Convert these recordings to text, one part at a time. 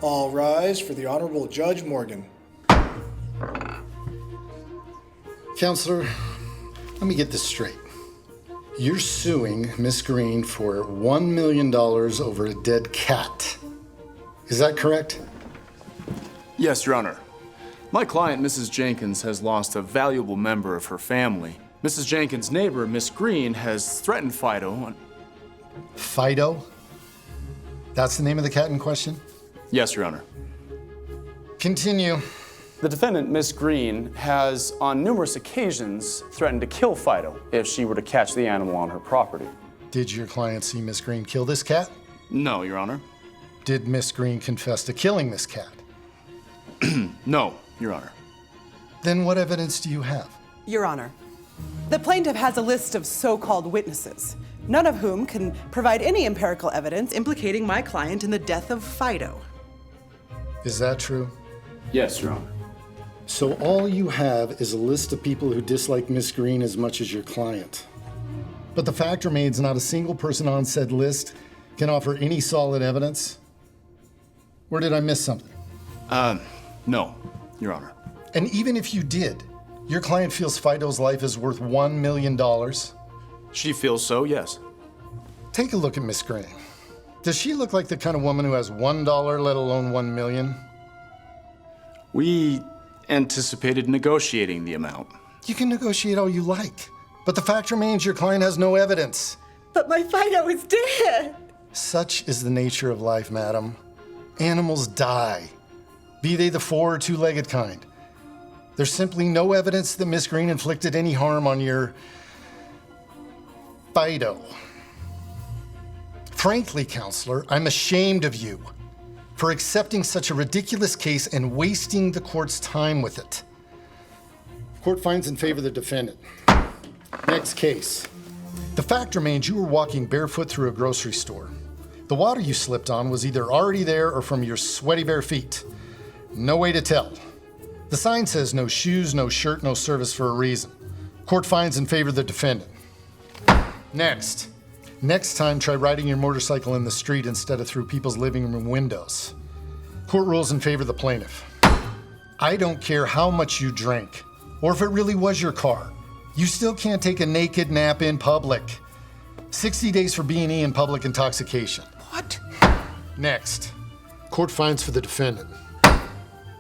All rise for the Honorable Judge Morgan. Counselor, let me get this straight. You're suing Miss Green for $1 million over a dead cat. Is that correct? Yes, Your Honor. My client, Mrs. Jenkins, has lost a valuable member of her family. Mrs. Jenkins' neighbor, Miss Green, has threatened Fido. Fido? That's the name of the cat in question? Yes, Your Honor. Continue. The defendant, Miss Green, has on numerous occasions threatened to kill Fido if she were to catch the animal on her property. Did your client see Miss Green kill this cat? No, Your Honor. Did Miss Green confess to killing this cat? No, Your Honor. Then what evidence do you have? Your Honor, the plaintiff has a list of so-called witnesses, none of whom can provide any empirical evidence implicating my client in the death of Fido. Is that true? Yes, Your Honor. So all you have is a list of people who dislike Miss Green as much as your client. But the fact remains not a single person on said list can offer any solid evidence? Or did I miss something? No, Your Honor. And even if you did, your client feels Fido's life is worth $1 million? She feels so, yes. Take a look at Miss Green. Does she look like the kind of woman who has $1, let alone $1 million? We anticipated negotiating the amount. You can negotiate all you like, but the fact remains your client has no evidence. But my Fido is dead! Such is the nature of life, madam. Animals die, be they the four or two-legged kind. There's simply no evidence that Miss Green inflicted any harm on your Fido. Frankly, counselor, I'm ashamed of you for accepting such a ridiculous case and wasting the court's time with it. Court finds in favor of the defendant. Next case. The fact remains you were walking barefoot through a grocery store. The water you slipped on was either already there or from your sweaty bare feet. No way to tell. The sign says no shoes, no shirt, no service for a reason. Court finds in favor of the defendant. Next. Next time, try riding your motorcycle in the street instead of through people's living room windows. Court rules in favor of the plaintiff. I don't care how much you drink, or if it really was your car. You still can't take a naked nap in public. 60 days for B&E in public intoxication. What? Next. Court finds for the defendant.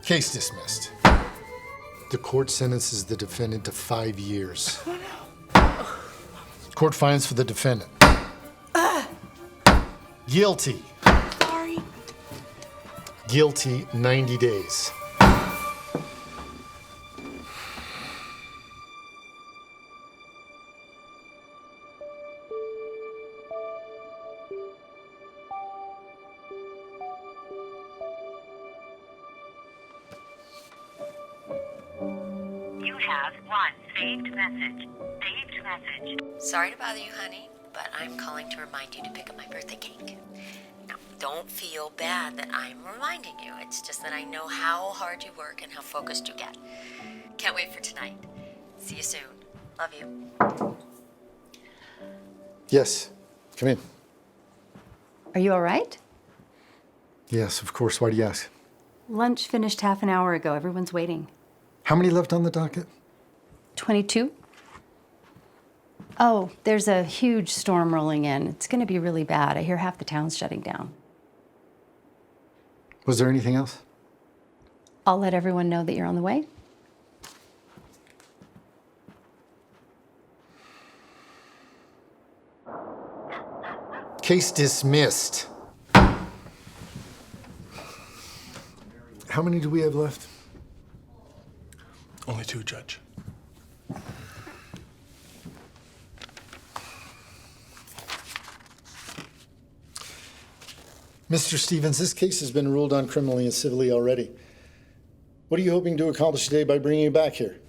Case dismissed. The court sentences the defendant to 5 years. Court finds for the defendant. Guilty. Sorry. Guilty, 90 days. You have one saved message. Saved message. Sorry to bother you, honey, but I'm calling to remind you to pick up my birthday cake. Now, don't feel bad that I'm reminding you. It's just that I know how hard you work and how focused you get. Can't wait for tonight. See you soon. Love you. Yes, come in. Are you all right? Yes, of course. Why do you ask? Lunch finished half an hour ago. Everyone's waiting. How many left on the docket? 22? Oh, there's a huge storm rolling in. It's going to be really bad. I hear half the town's shutting down. Was there anything else? I'll let everyone know that you're on the way. Case dismissed. How many do we have left? Only 2, Judge. Mr. Stevens, this case has been ruled on criminally and civilly already. What are you hoping to accomplish today by bringing you back here?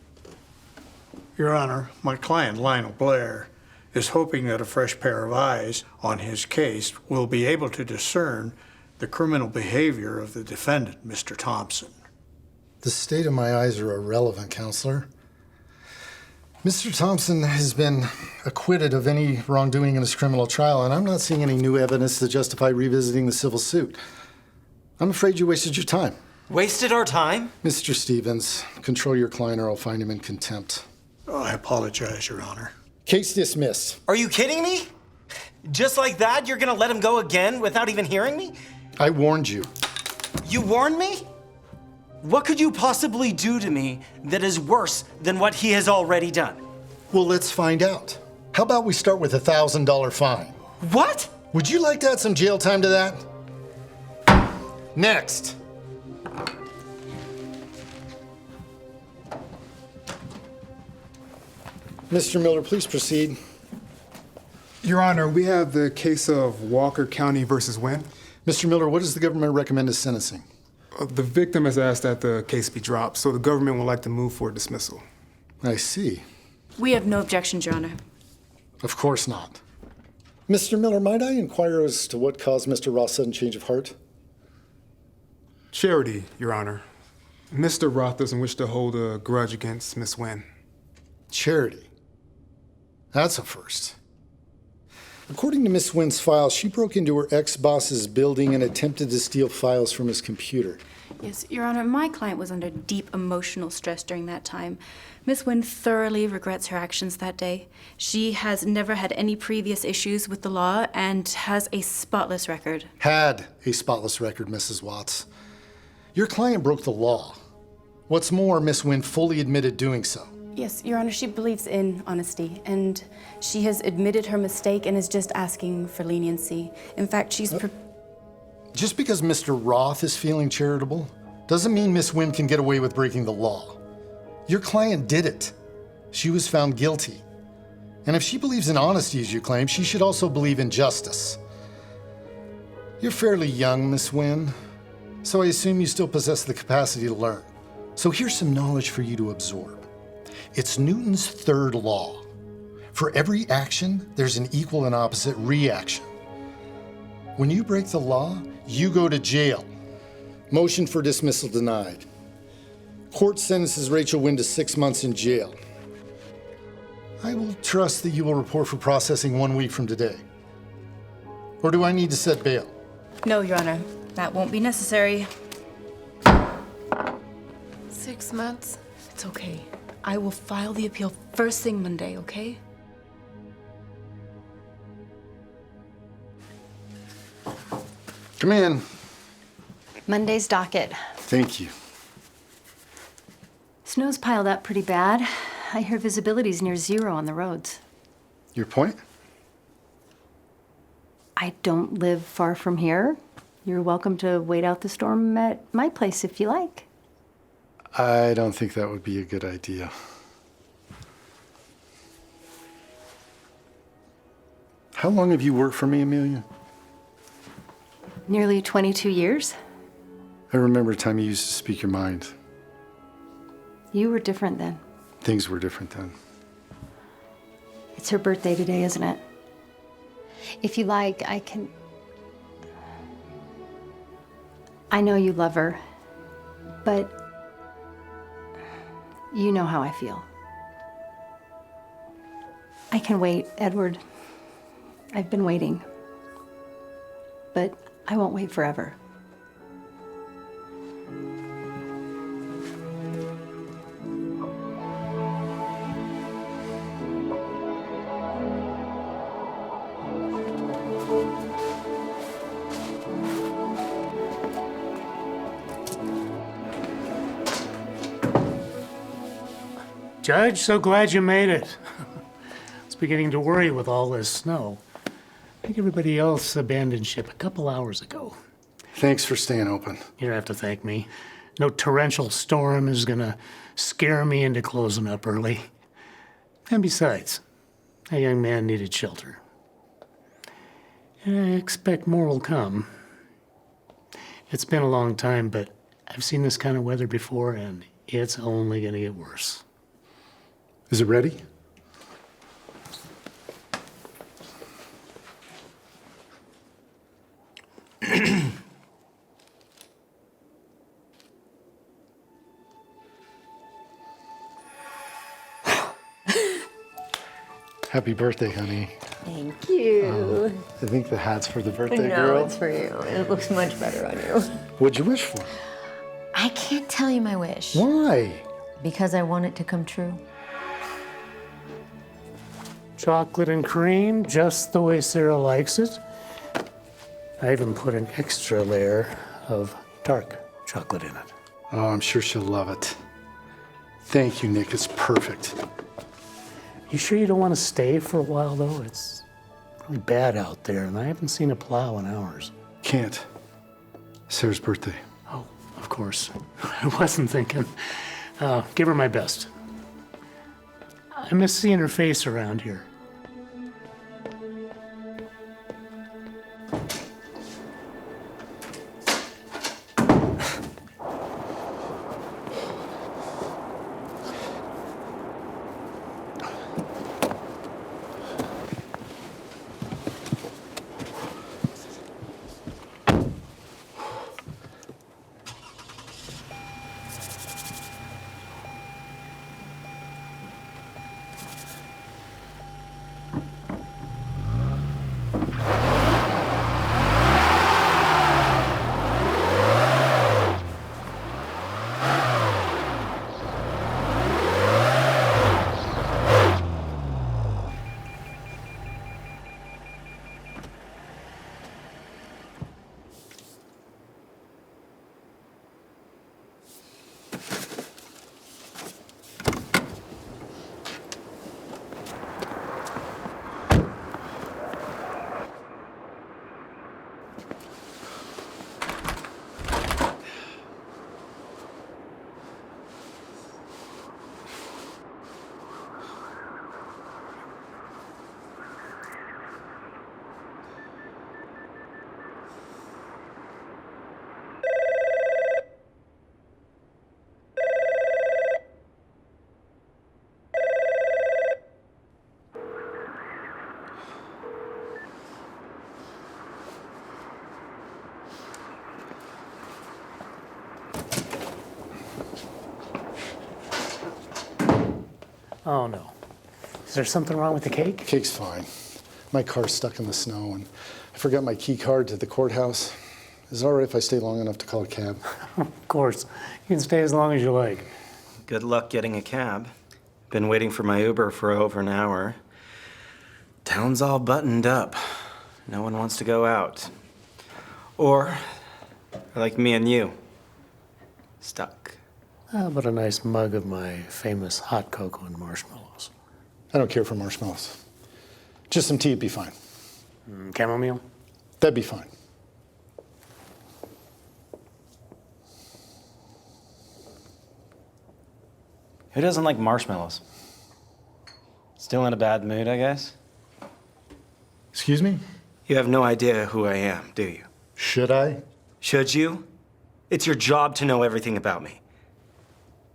Your Honor, my client, Lionel Blair, is hoping that a fresh pair of eyes on his case will be able to discern the criminal behavior of the defendant, Mr. Thompson. The state of my eyes are irrelevant, Counselor. Mr. Thompson has been acquitted of any wrongdoing in his criminal trial, and I'm not seeing any new evidence to justify revisiting the civil suit. I'm afraid you wasted your time. Wasted our time? Mr. Stevens, control your client or I'll find him in contempt. Oh, I apologize, Your Honor. Case dismissed. Are you kidding me? Just like that, you're gonna let him go again without even hearing me? I warned you. You warned me? What could you possibly do to me that is worse than what he has already done? Well, let's find out. How about we start with a $1,000 fine? What? Would you like to add some jail time to that? Next. Mr. Miller, please proceed. Your Honor, we have the case of Walker County versus Wynn. Mr. Miller, what does the government recommend as sentencing? The victim has asked that the case be dropped, so the government would like to move for dismissal. I see. We have no objections, Your Honor. Of course not. Mr. Miller, might I inquire as to what caused Mr. Roth's sudden change of heart? Charity, Your Honor. Mr. Roth doesn't wish to hold a grudge against Miss Wynn. Charity. That's a first. According to Miss Wynn's file, she broke into her ex-boss's building and attempted to steal files from his computer. Yes, Your Honor, my client was under deep emotional stress during that time. Miss Wynn thoroughly regrets her actions that day. She has never had any previous issues with the law and has a spotless record. Had a spotless record, Mrs. Watts. Your client broke the law. What's more, Miss Wynn fully admitted doing so. Yes, Your Honor, she believes in honesty, and she has admitted her mistake and is just asking for leniency. In fact, Just because Mr. Roth is feeling charitable doesn't mean Miss Wynn can get away with breaking the law. Your client did it. She was found guilty. And if she believes in honesty, as you claim, she should also believe in justice. You're fairly young, Miss Wynn, so I assume you still possess the capacity to learn. So here's some knowledge for you to absorb. It's Newton's third law. For every action, there's an equal and opposite reaction. When you break the law, you go to jail. Motion for dismissal denied. Court sentences Rachel Wynn to 6 months in jail. I will trust that you will report for processing 1 week from today. Or do I need to set bail? No, Your Honor, that won't be necessary. 6 months? It's okay. I will file the appeal first thing Monday, okay? Come in. Monday's docket. Thank you. Snow's piled up pretty bad. I hear visibility's near zero on the roads. Your point? I don't live far from here. You're welcome to wait out the storm at my place if you like. I don't think that would be a good idea. How long have you worked for me, Amelia? Nearly 22 years. I remember a time you used to speak your mind. You were different then. Things were different then. It's her birthday today, isn't it? If you like, I know you love her, but you know how I feel. I can wait, Edward. I've been waiting. But I won't wait forever. Judge, so glad you made it. I was beginning to worry with all this snow. I think everybody else abandoned ship a couple hours ago. Thanks for staying open. You don't have to thank me. No torrential storm is gonna scare me into closing up early. And besides, that young man needed shelter. And I expect more will come. It's been a long time, but I've seen this kind of weather before, and it's only gonna get worse. Is it ready? Happy birthday, honey. Thank you. I think the hat's for the birthday No, girl. it's for you. It looks much better on you. What'd you wish for? I can't tell you my wish. Why? Because I want it to come true. Chocolate and cream, just the way Sarah likes it. I even put an extra layer of dark chocolate in it. Oh, I'm sure she'll love it. Thank you, Nick. It's perfect. You sure you don't want to stay for a while, though? It's really bad out there, and I haven't seen a plow in hours. Can't. Sarah's birthday. Oh, of course. I wasn't thinking. Give her my best. I miss seeing her face around here. Oh, no. Is there something wrong with the cake? Cake's fine. My car's stuck in the snow, and I forgot my key card to the courthouse. Is it all right if I stay long enough to call a cab? Of course. You can stay as long as you like. Good luck getting a cab. Been waiting for my Uber for over an hour. Town's all buttoned up. No one wants to go out. Or, like me and you, stuck. How about a nice mug of my famous hot cocoa and marshmallows? I don't care for marshmallows. Just some tea would be fine. Chamomile? That'd be fine. Who doesn't like marshmallows? Still in a bad mood, I guess? Excuse me? You have no idea who I am, do you? Should I? Should you? It's your job to know everything about me.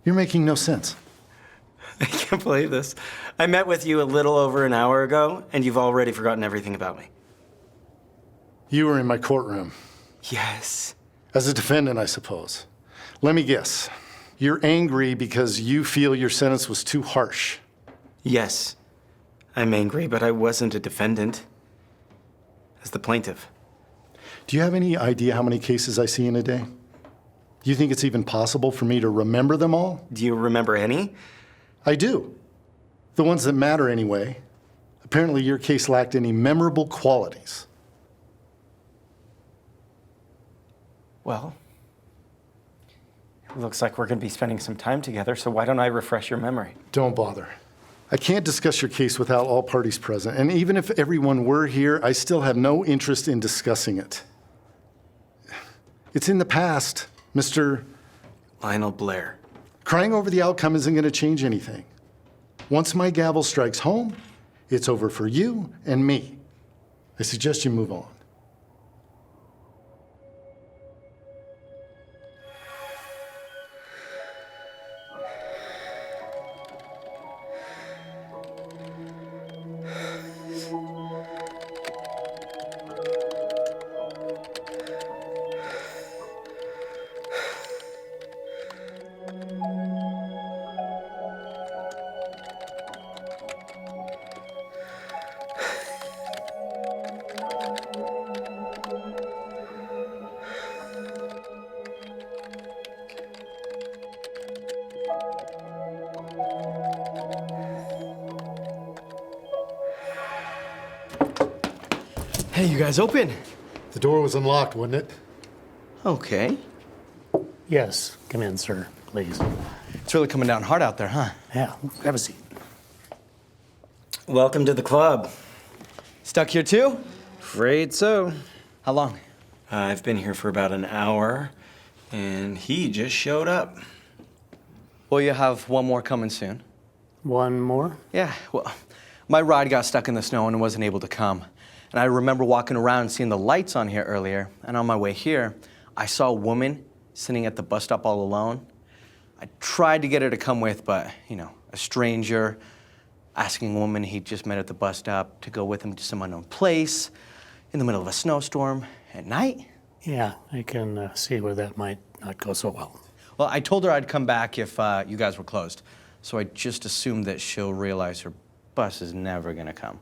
You're making no sense. I can't believe this. I met with you a little over an hour ago, and you've already forgotten everything about me. You were in my courtroom. Yes. As a defendant, I suppose. Let me guess. You're angry because you feel your sentence was too harsh. Yes. I'm angry, but I wasn't a defendant. As the plaintiff. Do you have any idea how many cases I see in a day? Do you think it's even possible for me to remember them all? Do you remember any? I do. The ones that matter anyway. Apparently your case lacked any memorable qualities. Well, it looks like we're going to be spending some time together, so why don't I refresh your memory? Don't bother. I can't discuss your case without all parties present, and even if everyone were here, I still have no interest in discussing it. It's in the past, Mr. Lionel Blair. Crying over the outcome isn't going to change anything. Once my gavel strikes home, it's over for you and me. I suggest you move on. Hey, you guys open? The door was unlocked, wasn't it? Okay. Yes, come in, sir, please. It's really coming down hard out there, huh? Yeah, have a seat. Welcome to the club. Stuck here too? Afraid so. How long? I've been here for about an hour, and he just showed up. Well, you have one more coming soon. One more? Yeah, well, my ride got stuck in the snow and wasn't able to come. And I remember walking around and seeing the lights on here earlier, and on my way here, I saw a woman sitting at the bus stop all alone. I tried to get her to come with, but, you know, a stranger asking a woman he just met at the bus stop to go with him to some unknown place in the middle of a snowstorm at night. Yeah, I can see where that might not go so well. Well, I told her I'd come back if you guys were closed, so I just assumed that she'll realize her bus is never gonna come.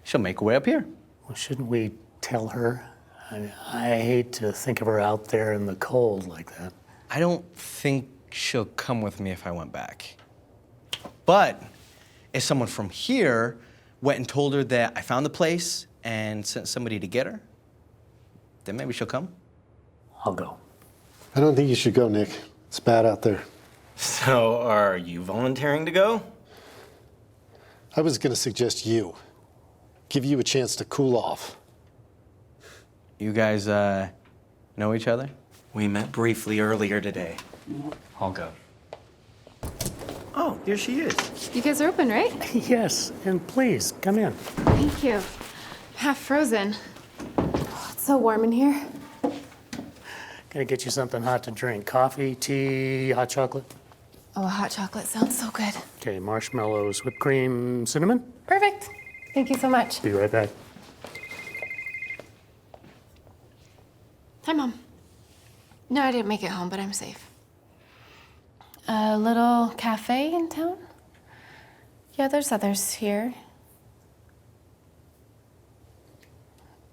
She'll make her way up here. Well, shouldn't we tell her? I hate to think of her out there in the cold like that. I don't think she'll come with me if I went back. But if someone from here went and told her that I found the place and sent somebody to get her, then maybe she'll come. I'll go. I don't think you should go, Nick. It's bad out there. So, are you volunteering to go? I was going to suggest you. Give you a chance to cool off. You guys know each other? We met briefly earlier today. I'll go. Oh, here she is. You guys are open, right? Yes, and please, come in. Thank you. Half frozen. Oh, it's so warm in here. Gonna get you something hot to drink. Coffee, tea, hot chocolate? Oh, hot chocolate sounds so good. Okay, marshmallows, whipped cream, cinnamon? Perfect. Thank you so much. Be right back. Hi, Mom. No, I didn't make it home, but I'm safe. A little cafe in town? Yeah, there's others here.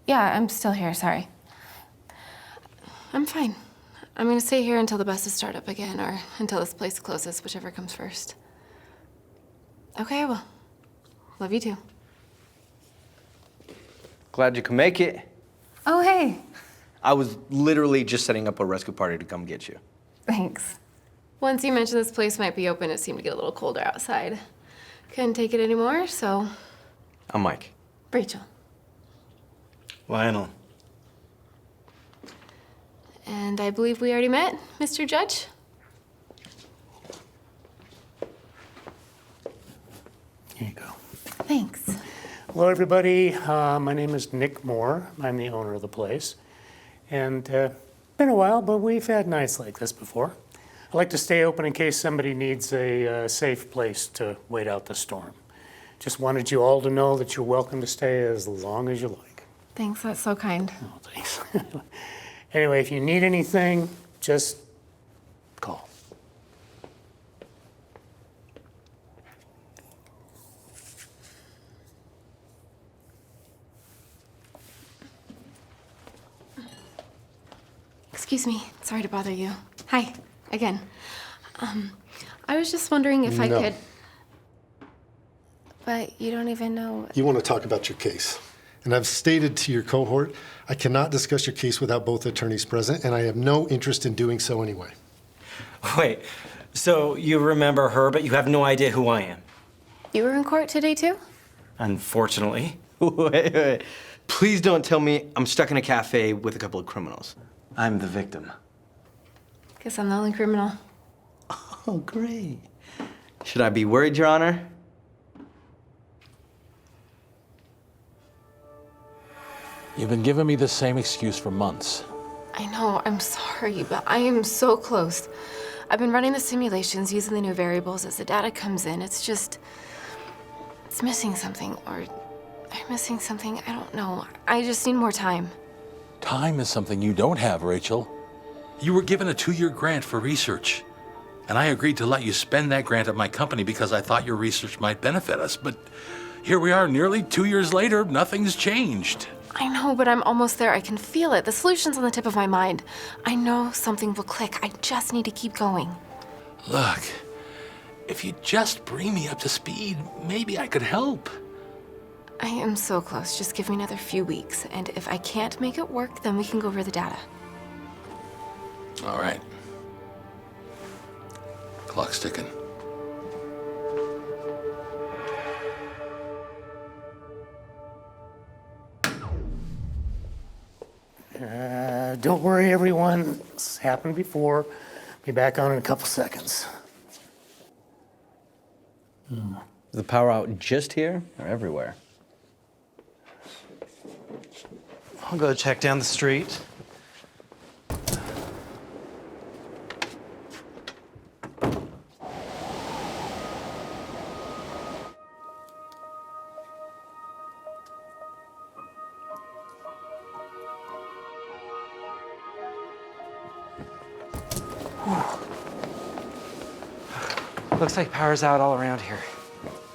Yeah, I'm still here, sorry. I'm fine. I'm gonna stay here until the buses start up again, or until this place closes, whichever comes first. Okay, I will. Love you too. Glad you can make it. Oh, hey. I was literally just setting up a rescue party to come get you. Thanks. Once you mentioned this place might be open, it seemed to get a little colder outside. Couldn't take it anymore, so... I'm Mike. Rachel. Lionel. And I believe we already met, Mr. Judge? Here you go. Thanks. Hello, everybody. My name is Nick Moore. I'm the owner of the place. And been a while, but we've had nights like this before. I like to stay open in case somebody needs a safe place to wait out the storm. Just wanted you all to know that you're welcome to stay as long as you like. Thanks, that's so kind. Oh, thanks. Anyway, if you need anything, just call. Excuse me, sorry to bother you. Hi, again. I was just wondering if I could... But you don't even know... You want to talk about your case. And I've stated to your cohort, I cannot discuss your case without both attorneys present, and I have no interest in doing so anyway. Wait, so you remember her, but you have no idea who I am? You were in court today, too? Unfortunately. Wait. Please don't tell me I'm stuck in a cafe with a couple of criminals. I'm the victim. Guess I'm the only criminal. Oh, great. Should I be worried, Your Honor? You've been giving me the same excuse for months. I know, I'm sorry, but I am so close. I've been running the simulations using the new variables as the data comes in. It's just... It's missing something, or I'm missing something. I don't know. I just need more time. Time is something you don't have, Rachel. You were given a 2-year grant for research. And I agreed to let you spend that grant at my company because I thought your research might benefit us. But here we are, nearly 2 years later, nothing's changed. I know, but I'm almost there. I can feel it. The solution's on the tip of my mind. I know something will click. I just need to keep going. Look, if you just bring me up to speed, maybe I could help. I am so close. Just give me another few weeks. And if I can't make it work, then we can go over the data. All right. Clock's ticking. Don't worry, everyone. It's happened before. Be back on in a couple seconds. Is the power out just here or everywhere? I'll go check down the street. Looks like power's out all around here.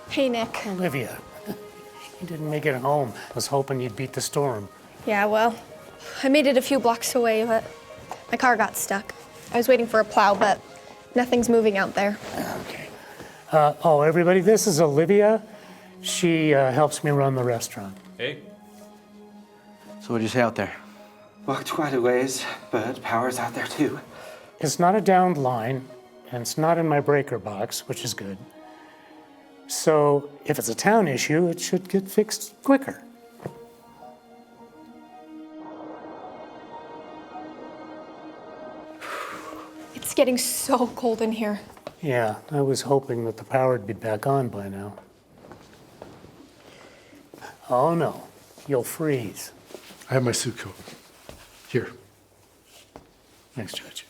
Hey, Nick. Olivia, you didn't make it home. I was hoping you'd beat the storm. Yeah, well, I made it a few blocks away, but my car got stuck. I was waiting for a plow, but nothing's moving out there. Okay. Everybody, this is Olivia. She helps me run the restaurant. Hey. So what'd you say out there? Walked quite a ways, but power's out there too. It's not a downed line, and it's not in my breaker box, which is good. So if it's a town issue, it should get fixed quicker. It's getting so cold in here. Yeah, I was hoping that the power would be back on by now. Oh no, you'll freeze. I have my suit coat. Here. Thanks, Judge.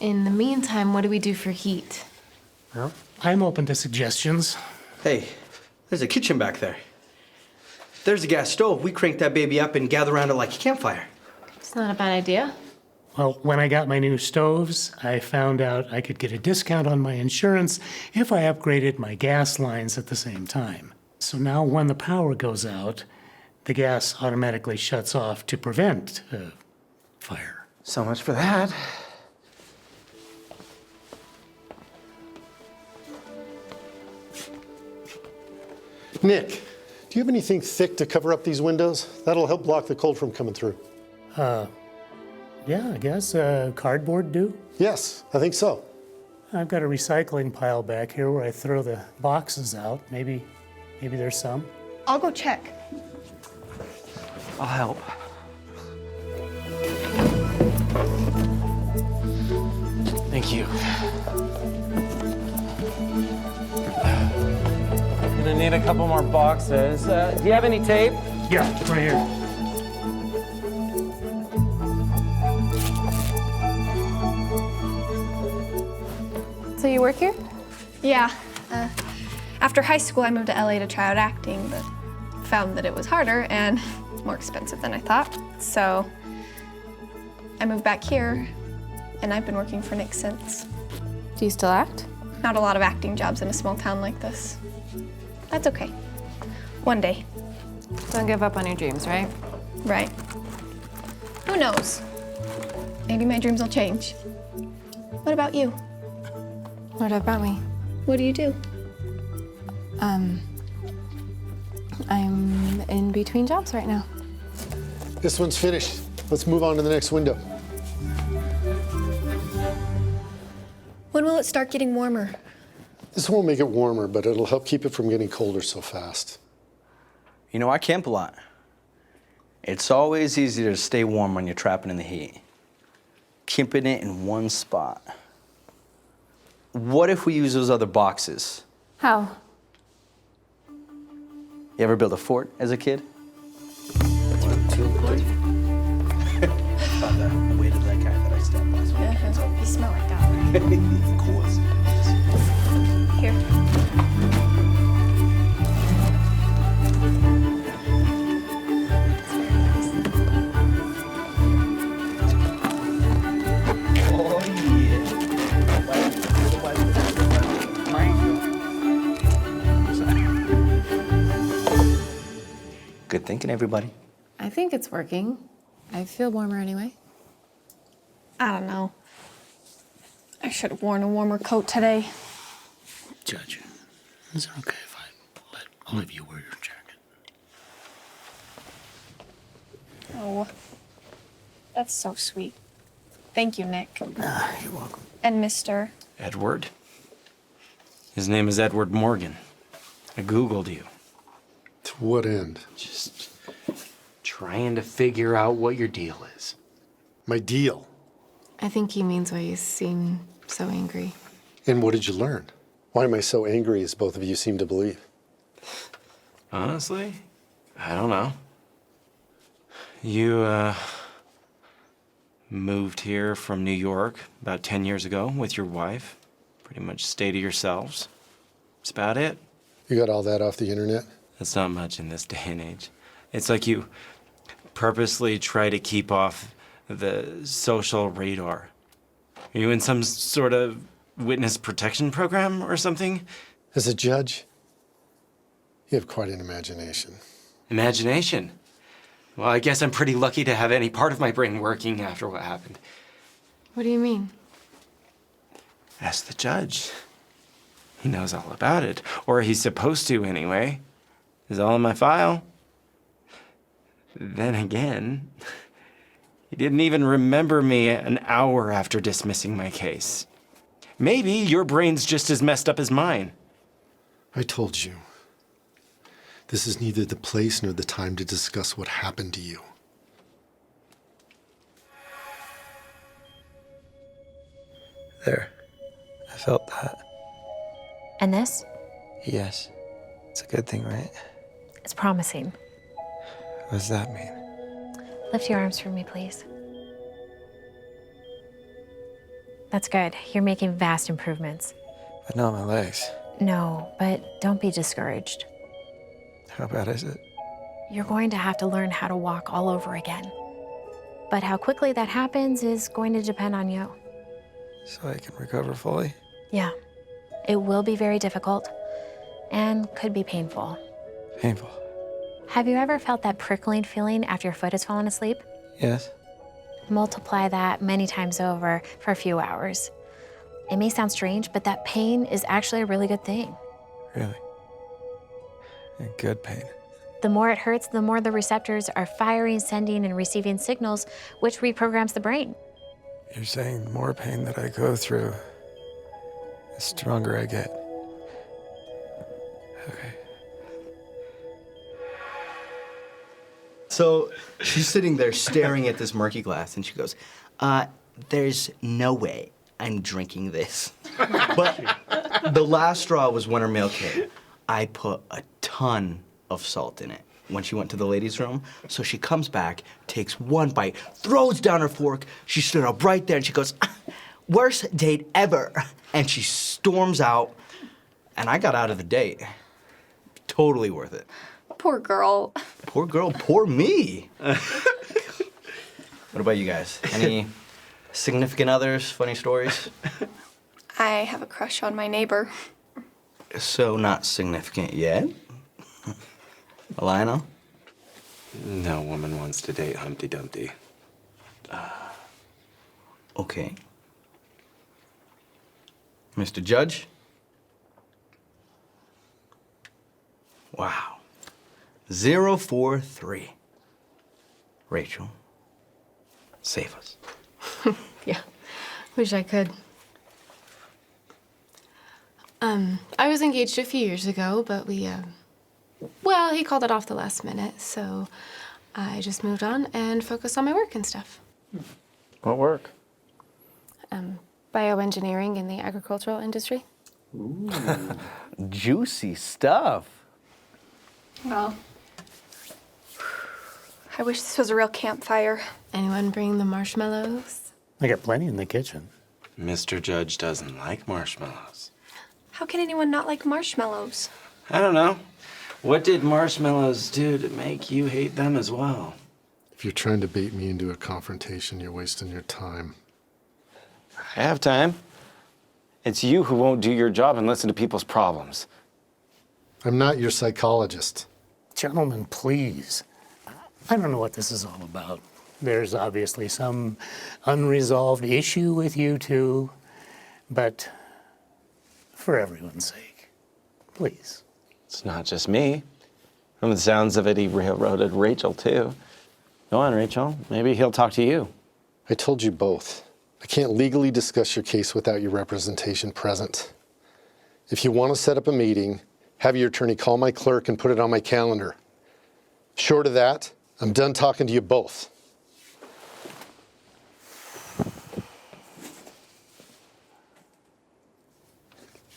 In the meantime, what do we do for heat? Well, I'm open to suggestions. Hey, there's a kitchen back there. There's a gas stove. We crank that baby up and gather around it like a campfire. It's not a bad idea. Well, when I got my new stoves, I found out I could get a discount on my insurance if I upgraded my gas lines at the same time. So now when the power goes out, the gas automatically shuts off to prevent fire. So much for that. Nick, do you have anything thick to cover up these windows? That'll help block the cold from coming through. Yeah, I guess cardboard do? Yes, I think so. I've got a recycling pile back here where I throw the boxes out. Maybe there's some. I'll go check. I'll help. Thank you. Gonna need a couple more boxes. Do you have any tape? Yeah, right here. So you work here? Yeah. After high school, I moved to LA to try out acting, but found that it was harder and more expensive than I thought. So I moved back here, and I've been working for Nick since. Do you still act? Not a lot of acting jobs in a small town like this. That's okay. One day. Don't give up on your dreams, right? Right. Who knows? Maybe my dreams will change. What about you? What about me? What do you do? I'm in between jobs right now. This one's finished. Let's move on to the next window. When will it start getting warmer? This won't make it warmer, but it'll help keep it from getting colder so fast. You know, I camp a lot. It's always easier to stay warm when you're trapping in the heat. Keeping it in one spot. What if we use those other boxes? How? You ever build a fort as a kid? 1, 2, 3. About the weight of that guy that I stabbed last week. You smell like that. Of course. Here. Good thinking, everybody. I think it's working. I feel warmer anyway. I don't know. I should have worn a warmer coat today. Judge, is it okay if I let Olivia wear your jacket? Oh, that's so sweet. Thank you, Nick. You're welcome. And Mr. Edward. His name is Edward Morgan. I Googled you. To what end? Just trying to figure out what your deal is. My deal? I think he means why you seem so angry. And what did you learn? Why am I so angry as both of you seem to believe? Honestly, I don't know. You, moved here from New York about 10 years ago with your wife. Pretty much stay to yourselves. That's about it. You got all that off the internet? That's not much in this day and age. It's like you purposely try to keep off the social radar. Are you in some sort of witness protection program or something? As a judge, you have quite an imagination. Imagination? Well, I guess I'm pretty lucky to have any part of my brain working after what happened. What do you mean? Ask the judge. He knows all about it. Or he's supposed to anyway. It's all in my file. Then again, he didn't even remember me an hour after dismissing my case. Maybe your brain's just as messed up as mine. I told you. This is neither the place nor the time to discuss what happened to you. There. I felt that. And this? Yes. It's a good thing, right? It's promising. What does that mean? Lift your arms for me, please. That's good. You're making vast improvements. But not my legs. No, but don't be discouraged. How bad is it? You're going to have to learn how to walk all over again. But how quickly that happens is going to depend on you. So I can recover fully? Yeah. It will be very difficult and could be painful. Painful? Have you ever felt that prickling feeling after your foot has fallen asleep? Yes. Multiply that many times over for a few hours. It may sound strange, but that pain is actually a really good thing. Really? A good pain. The more it hurts, the more the receptors are firing, sending, and receiving signals, which reprograms the brain. You're saying the more pain that I go through, the stronger I get. Okay. So she's sitting there staring at this murky glass, and she goes, there's no way I'm drinking this. But the last straw was when her meal came. I put a ton of salt in it when she went to the ladies' room. So she comes back, takes one bite, throws down her fork. She stood up right there, and she goes, worst date ever. And she storms out, and I got out of the date. Totally worth it. Poor girl. Poor girl, poor me. What about you guys? Any significant others, funny stories? I have a crush on my neighbor. So not significant yet? Lionel? No woman wants to date Humpty Dumpty. Okay. Mr. Judge? Wow. 043. Rachel, save us. Yeah, wish I could. I was engaged a few years ago, but well, he called it off the last minute, so I just moved on and focused on my work and stuff. What work? Bioengineering in the agricultural industry. Ooh, juicy stuff. Well, I wish this was a real campfire. Anyone bring the marshmallows? I got plenty in the kitchen. Mr. Judge doesn't like marshmallows. How can anyone not like marshmallows? I don't know. What did marshmallows do to make you hate them as well? If you're trying to bait me into a confrontation, you're wasting your time. I have time. It's you who won't do your job and listen to people's problems. I'm not your psychologist. Gentlemen, please. I don't know what this is all about. There's obviously some unresolved issue with you two, but for everyone's sake, please. It's not just me. From the sounds of it, he railroaded Rachel, too. Go on, Rachel. Maybe he'll talk to you. I told you both. I can't legally discuss your case without your representation present. If you want to set up a meeting, have your attorney call my clerk and put it on my calendar. Short of that, I'm done talking to you both.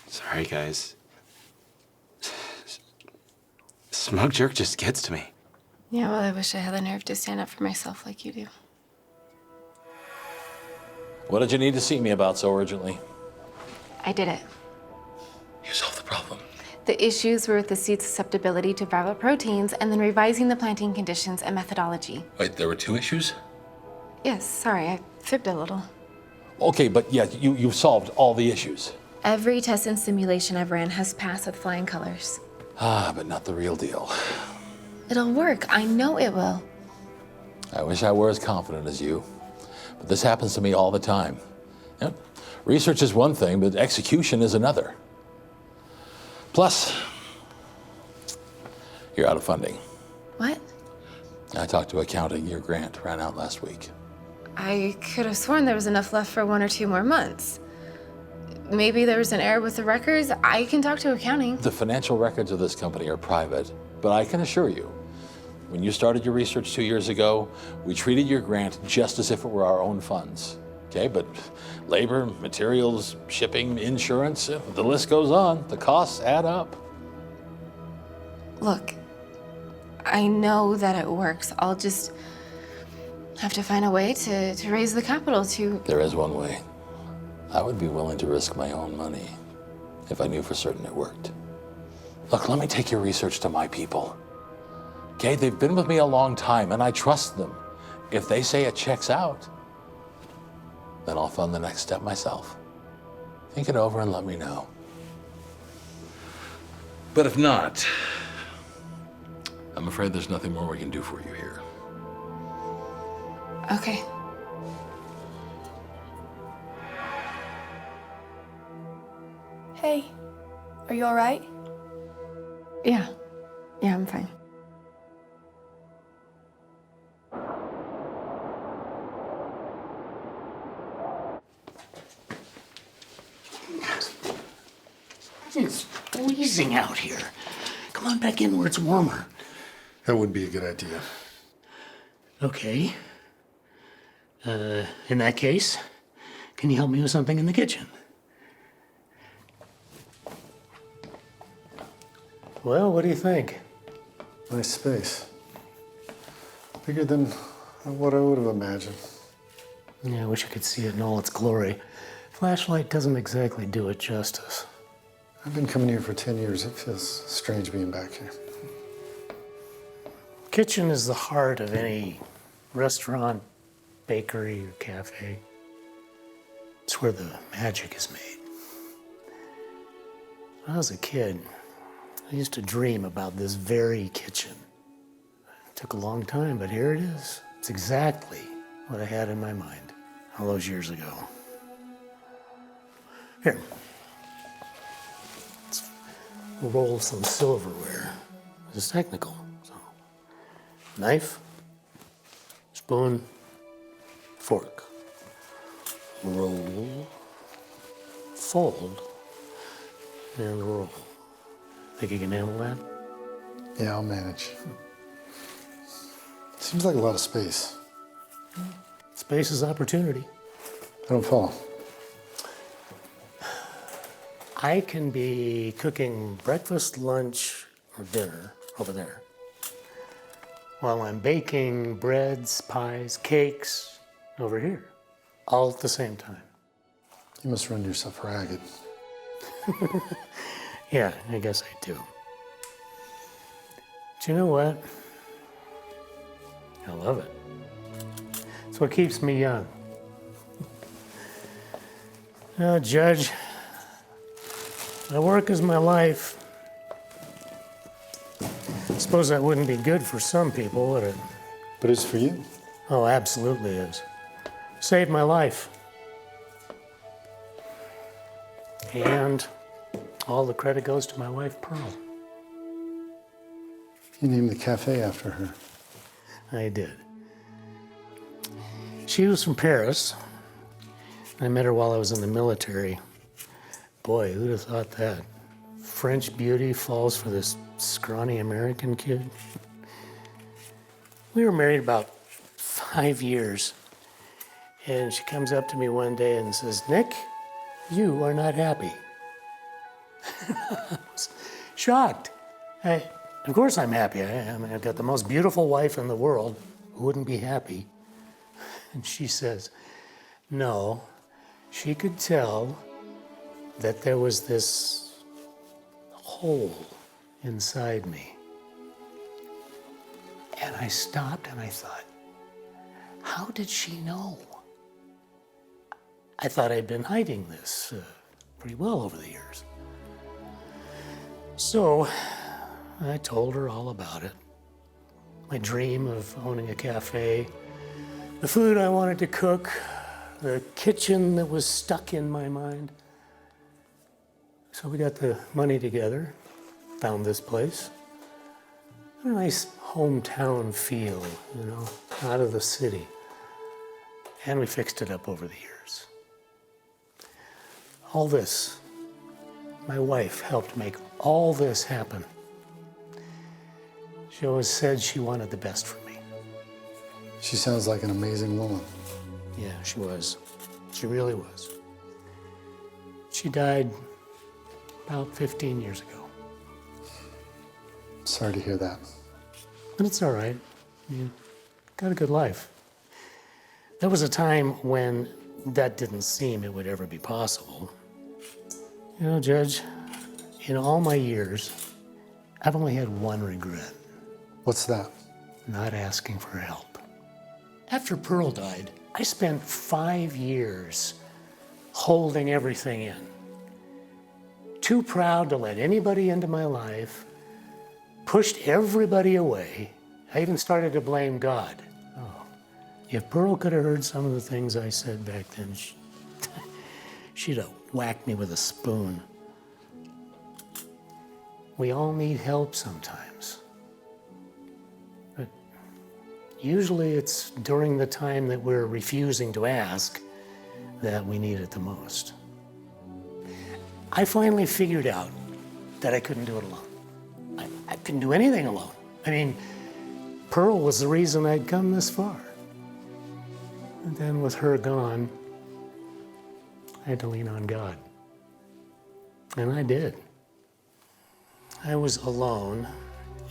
Sorry, guys. Smoke jerk just gets to me. Yeah, well, I wish I had the nerve to stand up for myself like you do. What did you need to see me about so urgently? I did it. You solved the problem. The issues were with the seed's susceptibility to viral proteins and then revising the planting conditions and methodology. Wait, there were 2 issues? Yes, sorry, I fibbed a little. Okay, but yeah, you've solved all the issues. Every test and simulation I've ran has passed with flying colors. Ah, but not the real deal. It'll work. I know it will. I wish I were as confident as you, but this happens to me all the time. Yep. Research is one thing, but execution is another. Plus, you're out of funding. What? I talked to accounting. Your grant ran out last week. I could have sworn there was enough left for 1 or 2 more months. Maybe there was an error with the records. I can talk to accounting. The financial records of this company are private, but I can assure you, when you started your research 2 years ago, we treated your grant just as if it were our own funds. Okay, but labor, materials, shipping, insurance, the list goes on. The costs add up. Look, I know that it works. I'll just have to find a way to raise the capital to... There is one way. I would be willing to risk my own money if I knew for certain it worked. Look, let me take your research to my people. Okay, they've been with me a long time and I trust them. If they say it checks out, then I'll fund the next step myself. Think it over and let me know. But if not, I'm afraid there's nothing more we can do for you here. Okay. Hey, are you all right? Yeah, I'm fine. It's freezing out here. Come on back in where it's warmer. That would be a good idea. Okay. In that case, can you help me with something in the kitchen? Well, what do you think? Nice space. Bigger than what I would have imagined. Yeah, I wish I could see it in all its glory. Flashlight doesn't exactly do it justice. I've been coming here for 10 years. It feels strange being back here. Kitchen is the heart of any restaurant, bakery, or cafe. It's where the magic is made. When I was a kid, I used to dream about this very kitchen. It took a long time, but here it is. It's exactly what I had in my mind all those years ago. Here. Let's roll some silverware. It's technical. So, knife, spoon, fork. Roll, fold, and roll. Think you can handle that? Yeah, I'll manage. Seems like a lot of space. Space is opportunity. I don't follow. I can be cooking breakfast, lunch, or dinner over there, while I'm baking breads, pies, cakes over here, all at the same time. You must run yourself ragged. Yeah, I guess I do. But you know what? I love it. It's what keeps me young. Now, Judge, my work is my life. I suppose that wouldn't be good for some people, would it? But it's for you. Oh, absolutely is. Saved my life. And all the credit goes to my wife, Pearl. You named the cafe after her. I did. She was from Paris. I met her while I was in the military. Boy, who'd have thought that? French beauty falls for this scrawny American kid. We were married about 5 years. And she comes up to me one day and says, "Nick, you are not happy." I was shocked. Of course I'm happy. I mean, I've got the most beautiful wife in the world. Who wouldn't be happy? And she says, no, she could tell that there was this hole inside me. And I stopped and I thought, how did she know? I thought I'd been hiding this pretty well over the years. So I told her all about it. My dream of owning a cafe, the food I wanted to cook, the kitchen that was stuck in my mind. So we got the money together, found this place. A nice hometown feel, you know, out of the city. And we fixed it up over the years. All this, my wife helped make all this happen. She always said she wanted the best for me. She sounds like an amazing woman. Yeah, she was. She really was. She died about 15 years ago. Sorry to hear that. But it's all right. You got a good life. There was a time when that didn't seem it would ever be possible. You know, Judge, in all my years, I've only had one regret. What's that? Not asking for help. After Pearl died, I spent 5 years holding everything in. Too proud to let anybody into my life, pushed everybody away. I even started to blame God. Oh, if Pearl could have heard some of the things I said back then, she'd have whacked me with a spoon. We all need help sometimes. But usually it's during the time that we're refusing to ask that we need it the most. I finally figured out that I couldn't do it alone. I couldn't do anything alone. I mean, Pearl was the reason I'd come this far. And then with her gone, I had to lean on God. And I did. I was alone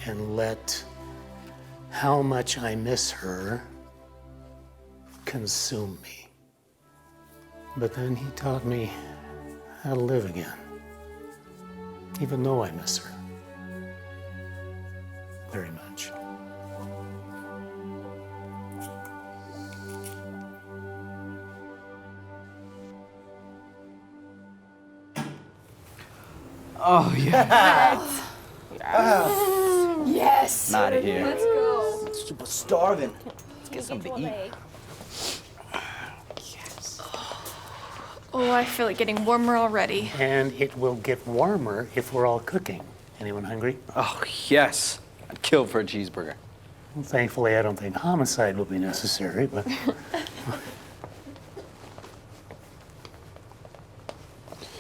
and let how much I miss her consume me. But then he taught me how to live again, even though I miss her very much. Oh, yeah. Yes. I'm out of here. Let's go. Super starving. Let's get something to eat. Oh, I feel it getting warmer already. And it will get warmer if we're all cooking. Anyone hungry? Oh, yes. I'd kill for a cheeseburger. Well, thankfully, I don't think homicide will be necessary, but...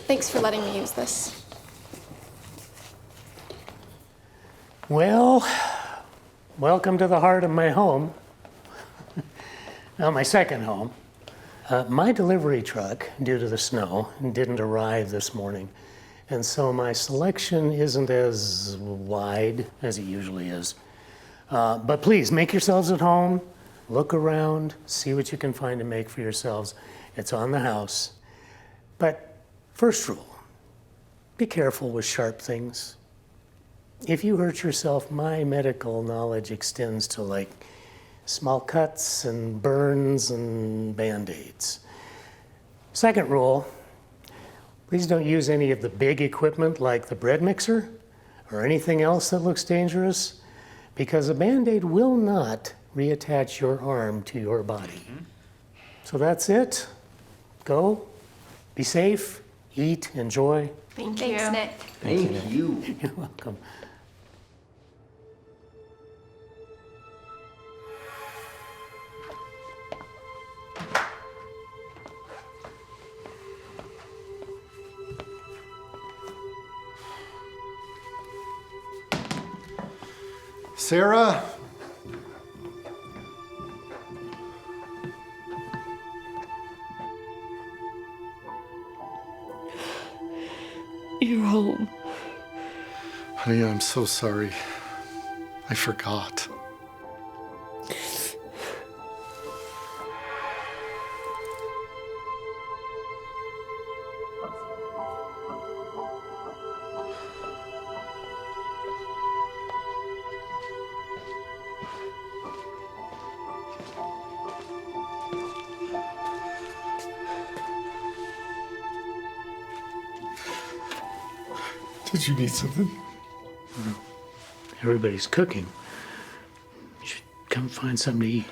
Thanks for letting me use this. Well, welcome to the heart of my home. Now, my second home. My delivery truck, due to the snow, didn't arrive this morning. And so my selection isn't as wide as it usually is. But please, make yourselves at home. Look around, see what you can find to make for yourselves. It's on the house. But first rule, be careful with sharp things. If you hurt yourself, my medical knowledge extends to like small cuts and burns and Band-Aids. Second rule, please don't use any of the big equipment like the bread mixer or anything else that looks dangerous, because a Band-Aid will not reattach your arm to your body. So that's it. Go, be safe, eat, enjoy. Thanks, Nick. Thank you. You're welcome. Sarah? You're home. Honey, I'm so sorry. I forgot. Did you need something? Everybody's cooking. You should come find something to eat.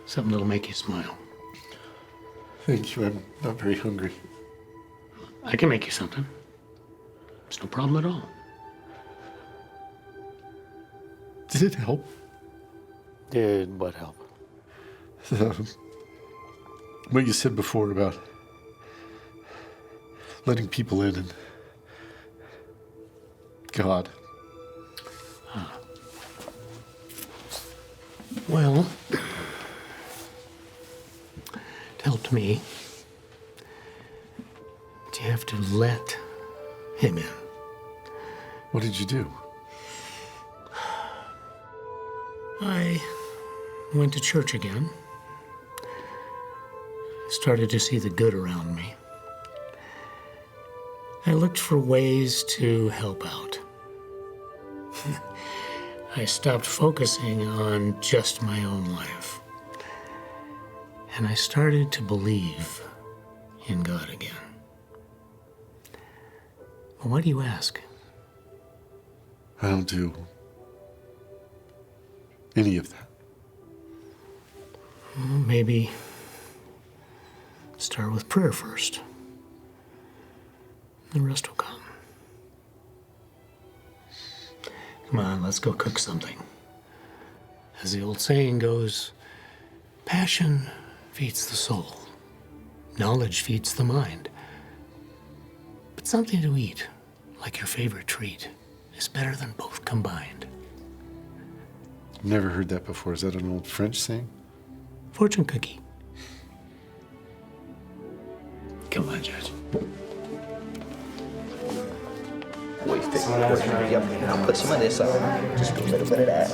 Something that'll make you smile. Thank you. I'm not very hungry. I can make you something. It's no problem at all. Did it help? Did what help? What you said before about letting people in and God. Well, it helped me. But you have to let him in. What did you do? I went to church again. Started to see the good around me. I looked for ways to help out. I stopped focusing on just my own life. And I started to believe in God again. Well, why do you ask? I don't do any of that. Well, maybe start with prayer first. The rest will come. Come on, let's go cook something. As the old saying goes, passion feeds the soul. Knowledge feeds the mind. But something to eat, like your favorite treat, is better than both combined. Never heard that before. Is that an old French saying? Fortune cookie. Come on, Judge. Wait, yep, and I'll put some of this up. Just a little bit of that.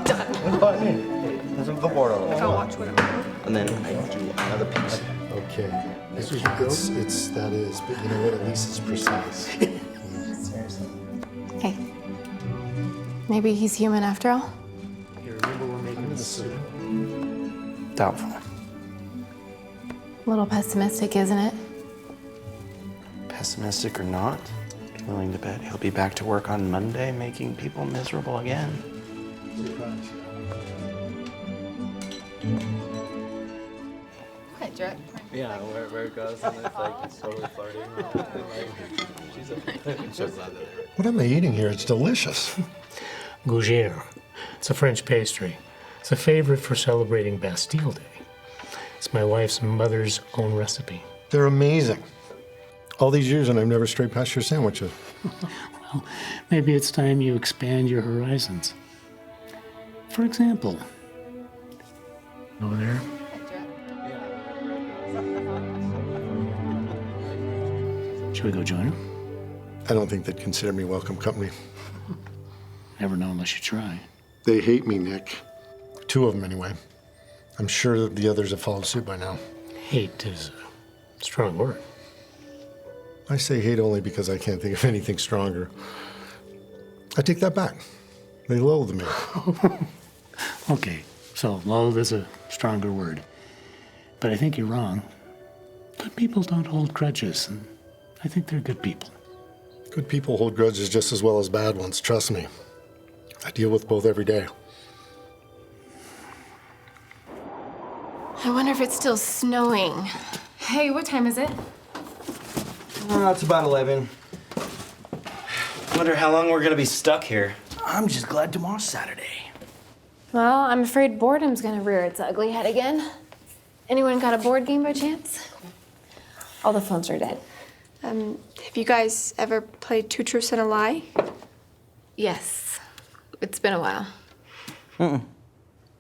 Done. There's a board on it. I'll watch whatever. And then I do another piece. Okay. That is, but you know what? At least it's precise. Hey. Maybe he's human after all? You remember we're making the soup? Doubtful. A little pessimistic, isn't it? Pessimistic or not, I'm willing to bet he'll be back to work on Monday, making people miserable again. Hi, Drake. Yeah, where it goes, and it's like, it's totally flirting. What am I eating here? It's delicious. Gougère. It's a French pastry. It's a favorite for celebrating Bastille Day. It's my wife's mother's own recipe. They're amazing. All these years and I've never strayed past your sandwiches. Well, maybe it's time you expand your horizons. For example, over there. Should we go join them? I don't think they'd consider me welcome company. Never know unless you try. They hate me, Nick. 2 of them, anyway. I'm sure that the others have followed suit by now. Hate is a strong word. I say hate only because I can't think of anything stronger. I take that back. They loathe me. Okay, so loathe is a stronger word. But I think you're wrong. Good people don't hold grudges, and I think they're good people. Good people hold grudges just as well as bad ones, trust me. I deal with both every day. I wonder if it's still snowing. Hey, what time is it? It's about 11. Wonder how long we're gonna be stuck here. I'm just glad tomorrow's Saturday. Well, I'm afraid boredom's gonna rear its ugly head again. Anyone got a board game by chance? All the phones are dead. Have you guys ever played Two Truths and a Lie? Yes. It's been a while.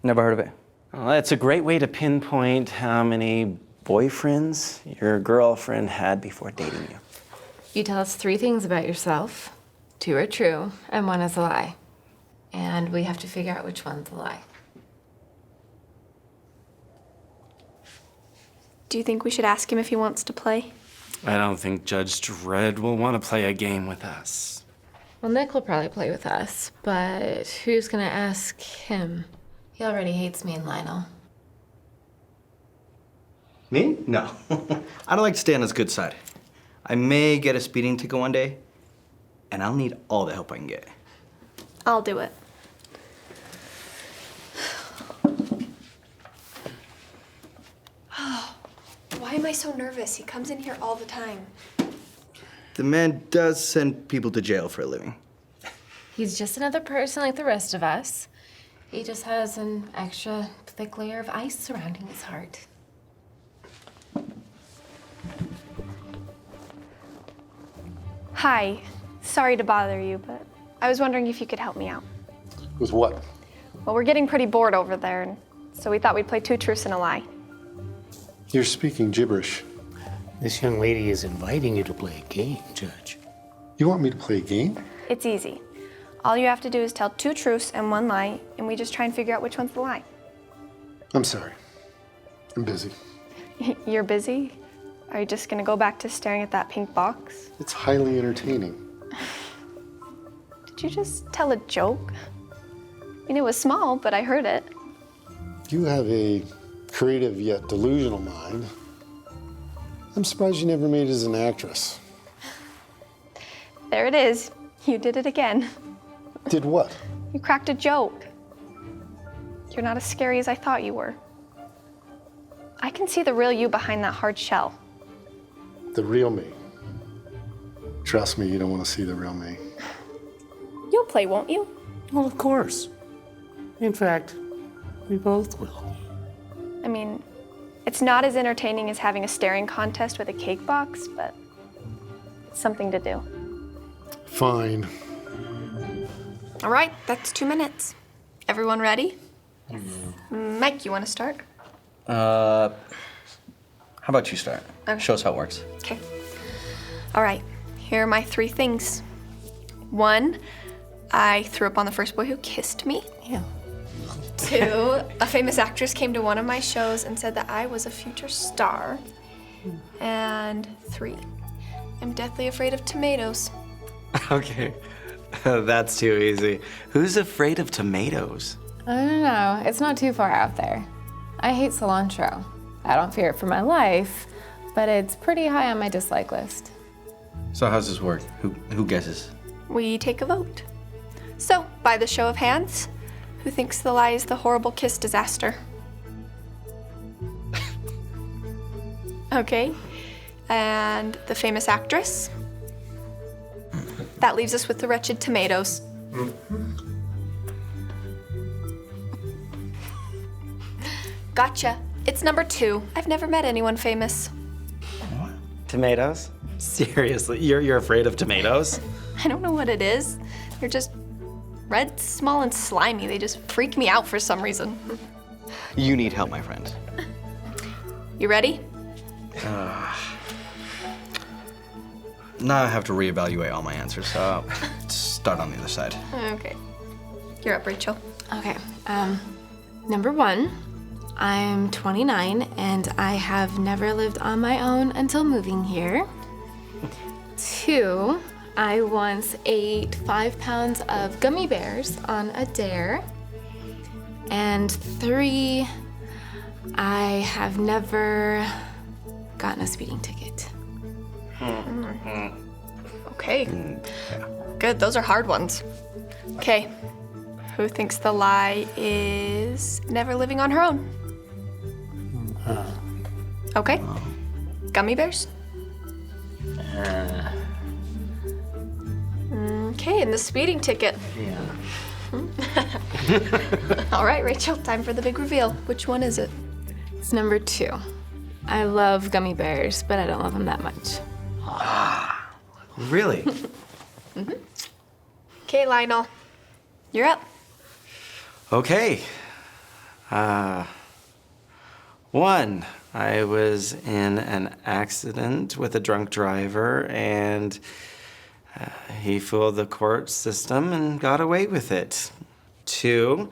Never heard of it. Well, that's a great way to pinpoint how many boyfriends your girlfriend had before dating you. You tell us 3 things about yourself. 2 are true, and 1 is a lie. And we have to figure out which one's a lie. Do you think we should ask him if he wants to play? I don't think Judge Dredd will want to play a game with us. Well, Nick will probably play with us, but who's gonna ask him? He already hates me and Lionel. Me? No. I don't like to stay on his good side. I may get a speeding ticket one day, and I'll need all the help I can get. I'll do it. Why am I so nervous? He comes in here all the time. The man does send people to jail for a living. He's just another person like the rest of us. He just has an extra thick layer of ice surrounding his heart. Hi. Sorry to bother you, but I was wondering if you could help me out. With what? Well, we're getting pretty bored over there, and so we thought we'd play 2 truths and a lie. You're speaking gibberish. This young lady is inviting you to play a game, Judge. You want me to play a game? It's easy. All you have to do is tell 2 truths and 1 lie, and we just try and figure out which one's the lie. I'm sorry. I'm busy. You're busy? Are you just gonna go back to staring at that pink box? It's highly entertaining. Did you just tell a joke? I mean, it was small, but I heard it. You have a creative yet delusional mind. I'm surprised you never made it as an actress. There it is. You did it again. Did what? You cracked a joke. You're not as scary as I thought you were. I can see the real you behind that hard shell. The real me. Trust me, you don't want to see the real me. You'll play, won't you? Well, of course. In fact, we both will. I mean, it's not as entertaining as having a staring contest with a cake box, but it's something to do. Fine. All right, that's 2 minutes. Everyone ready? Mike, you want to start? How about you start? Okay. Show us how it works. Okay. All right, here are my 3 things. 1, I threw up on the first boy who kissed me. Ew. 2, a famous actress came to one of my shows and said that I was a future star. And 3, I'm deathly afraid of tomatoes. Okay, that's too easy. Who's afraid of tomatoes? I don't know. It's not too far out there. I hate cilantro. I don't fear it for my life, but it's pretty high on my dislike list. So how's this work? Who guesses? We take a vote. So, by the show of hands, who thinks the lie is the horrible kiss disaster? Okay. And the famous actress? That leaves us with the wretched tomatoes. Gotcha. It's number 2. I've never met anyone famous. Tomatoes? Seriously, you're afraid of tomatoes? I don't know what it is. They're just red, small, and slimy. They just freak me out for some reason. You need help, my friend. You ready? Now I have to reevaluate all my answers, so start on the other side. Okay. You're up, Rachel. Okay, number 1, I'm 29 and I have never lived on my own until moving here. 2, I once ate 5 pounds of gummy bears on a dare. And 3, I have never gotten a speeding ticket. Okay. Good, those are hard ones. Okay. Who thinks the lie is never living on her own? Okay. Gummy bears? Okay, and the speeding ticket. Yeah. All right, Rachel, time for the big reveal. Which one is it? It's number 2. I love gummy bears, but I don't love them that much. Really? Okay, Lionel. You're up. Okay. One, I was in an accident with a drunk driver, and he fooled the court system and got away with it. Two,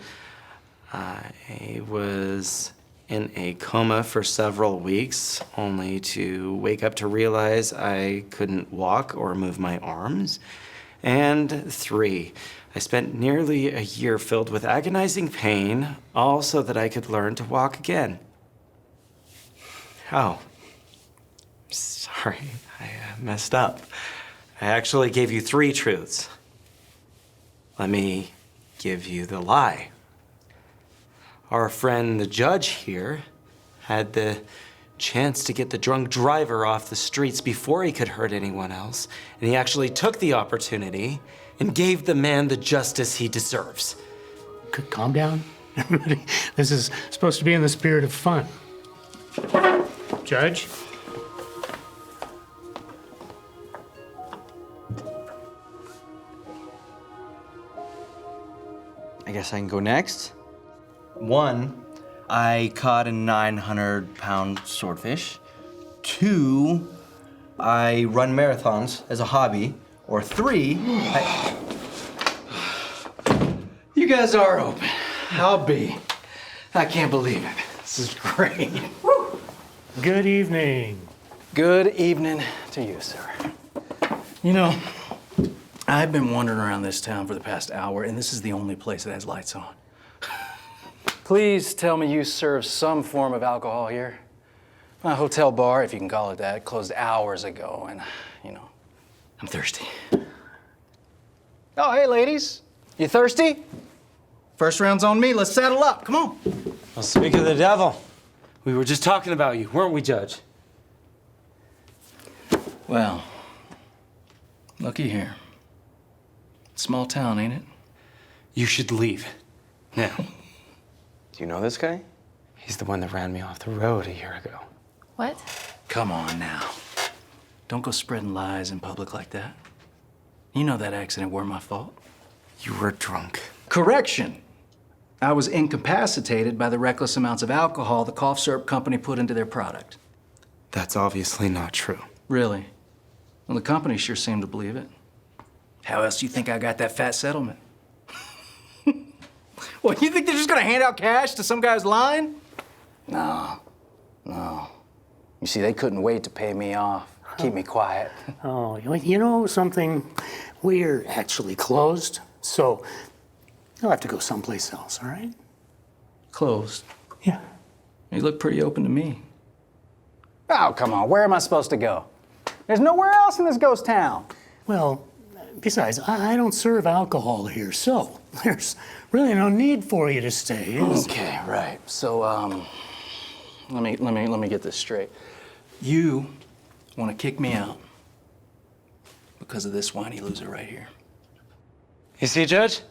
I was in a coma for several weeks, only to wake up to realize I couldn't walk or move my arms. And three, I spent nearly a year filled with agonizing pain, all so that I could learn to walk again. Oh, sorry, I messed up. I actually gave you 3 truths. Let me give you the lie. Our friend, the judge here, had the chance to get the drunk driver off the streets before he could hurt anyone else, and he actually took the opportunity and gave the man the justice he deserves. Calm down, everybody. This is supposed to be in the spirit of fun. Judge? I guess I can go next. 1, I caught a 900-pound swordfish. 2, I run marathons as a hobby. Or 3, You guys are open. I'll be. I can't believe it. This is great. Good evening. Good evening to you, sir. You know, I've been wandering around this town for the past hour, and this is the only place that has lights on. Please tell me you serve some form of alcohol here. My hotel bar, if you can call it that, closed hours ago, and, you know, I'm thirsty. Oh, hey, ladies. You thirsty? First round's on me. Let's saddle up. Come on. Well, speak of the devil. We were just talking about you, weren't we, Judge? Well, looky here. Small town, ain't it? You should leave. Now. Do you know this guy? He's the one that ran me off the road a year ago. What? Come on now. Don't go spreading lies in public like that. You know that accident weren't my fault. You were drunk. Correction. I was incapacitated by the reckless amounts of alcohol the cough syrup company put into their product. That's obviously not true. Really? Well, the company sure seemed to believe it. How else do you think I got that fat settlement? What, you think they're just gonna hand out cash to some guy's line? No. You see, they couldn't wait to pay me off, keep me quiet. Oh, you know something? We're actually closed, so you'll have to go someplace else, all right? Closed? Yeah. You look pretty open to me. Oh, come on, where am I supposed to go? There's nowhere else in this ghost town. Well, besides, I don't serve alcohol here, so there's really no need for you to stay. Okay, right. So, let me get this straight. You want to kick me out because of this whiny loser right here. You see, Judge?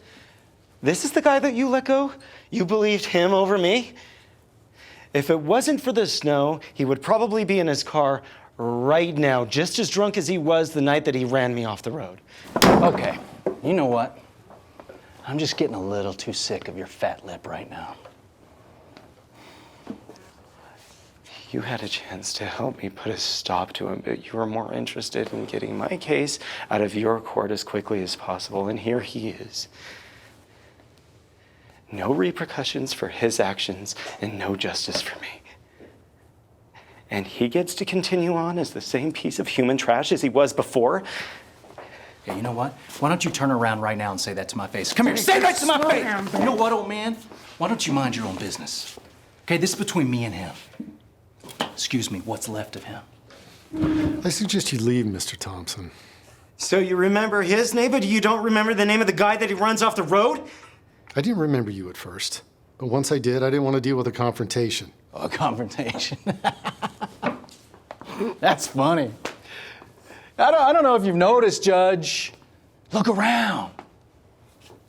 This is the guy that you let go? You believed him over me? If it wasn't for the snow, he would probably be in his car right now, just as drunk as he was the night that he ran me off the road. Okay, you know what? I'm just getting a little too sick of your fat lip right now. You had a chance to help me put a stop to him, but you were more interested in getting my case out of your court as quickly as possible, and here he is. No repercussions for his actions and no justice for me. And he gets to continue on as the same piece of human trash as he was before. Yeah, you know what? Why don't you turn around right now and say that to my face? Come here, say that to my face! You know what, old man? Why don't you mind your own business? Okay, this is between me and him. Excuse me, what's left of him? I suggest you leave, Mr. Thompson. So you remember his name, but you don't remember the name of the guy that he runs off the road? I didn't remember you at first, but once I did, I didn't want to deal with a confrontation. Oh, a confrontation. That's funny. I don't know if you've noticed, Judge. Look around.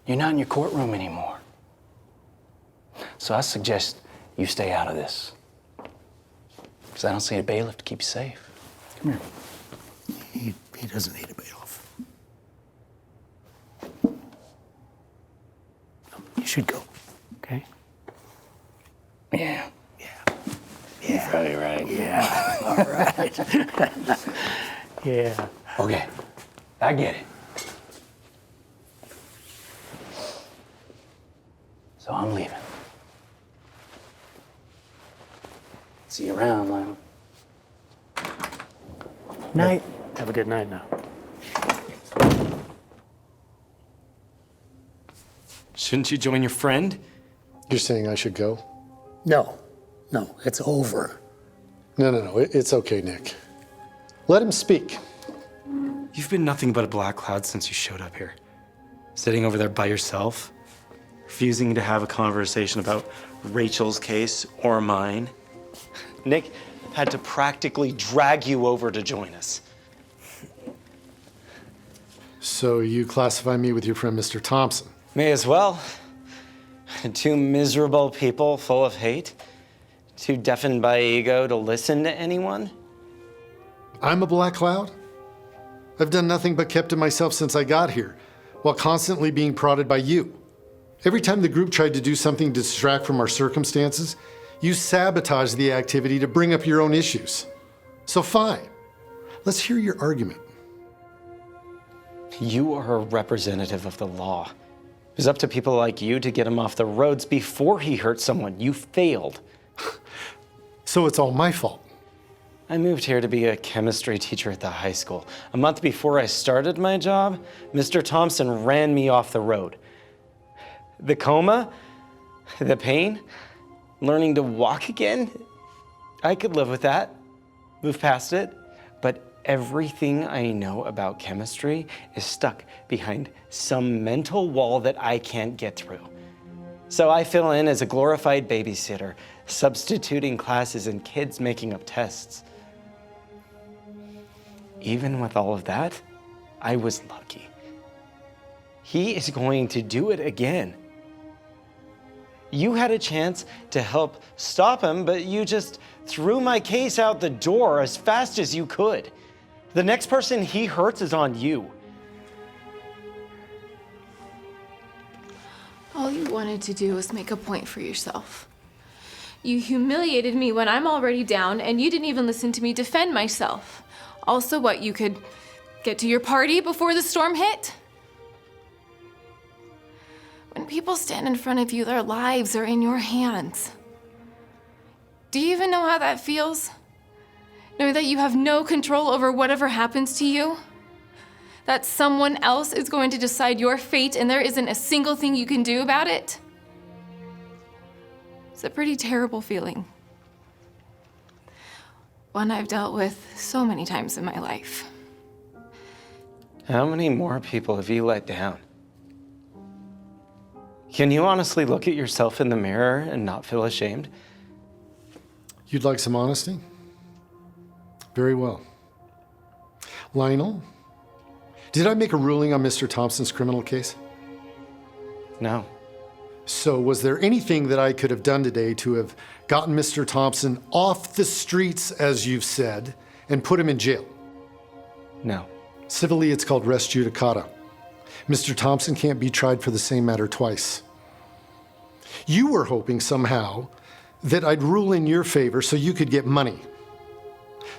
You're not in your courtroom anymore. So I suggest you stay out of this. Because I don't see a bailiff to keep you safe. Come here. He doesn't need a bailiff. should go. Okay? Yeah. You're probably right. Yeah. All right. Yeah. Okay. I get it. So I'm leaving. See you around, Lionel. Night. Have a good night now. Shouldn't you join your friend? You're saying I should go? No, it's over. No. It's okay, Nick. Let him speak. You've been nothing but a black cloud since you showed up here. Sitting over there by yourself, refusing to have a conversation about Rachel's case or mine. Nick had to practically drag you over to join us. So you classify me with your friend Mr. Thompson? May as well. Two miserable people full of hate. Too deafened by ego to listen to anyone. I'm a black cloud? I've done nothing but kept to myself since I got here, while constantly being prodded by you. Every time the group tried to do something to distract from our circumstances, you sabotaged the activity to bring up your own issues. So fine, let's hear your argument. You are a representative of the law. It was up to people like you to get him off the roads before he hurt someone. You failed. So it's all my fault. I moved here to be a chemistry teacher at the high school. A month before I started my job, Mr. Thompson ran me off the road. The coma, the pain, learning to walk again, I could live with that, move past it. But everything I know about chemistry is stuck behind some mental wall that I can't get through. So I fill in as a glorified babysitter, substituting classes and kids making up tests. Even with all of that, I was lucky. He is going to do it again. You had a chance to help stop him, but you just threw my case out the door as fast as you could. The next person he hurts is on you. All you wanted to do was make a point for yourself. You humiliated me when I'm already down, and you didn't even listen to me defend myself. Also, what, you could get to your party before the storm hit? When people stand in front of you, their lives are in your hands. Do you even know how that feels? Knowing that you have no control over whatever happens to you? That someone else is going to decide your fate and there isn't a single thing you can do about it? It's a pretty terrible feeling. One I've dealt with so many times in my life. How many more people have you let down? Can you honestly look at yourself in the mirror and not feel ashamed? You'd like some honesty? Very well. Lionel, did I make a ruling on Mr. Thompson's criminal case? No. So was there anything that I could have done today to have gotten Mr. Thompson off the streets, as you've said, and put him in jail? No. Civilly, it's called res judicata. Mr. Thompson can't be tried for the same matter twice. You were hoping somehow that I'd rule in your favor so you could get money.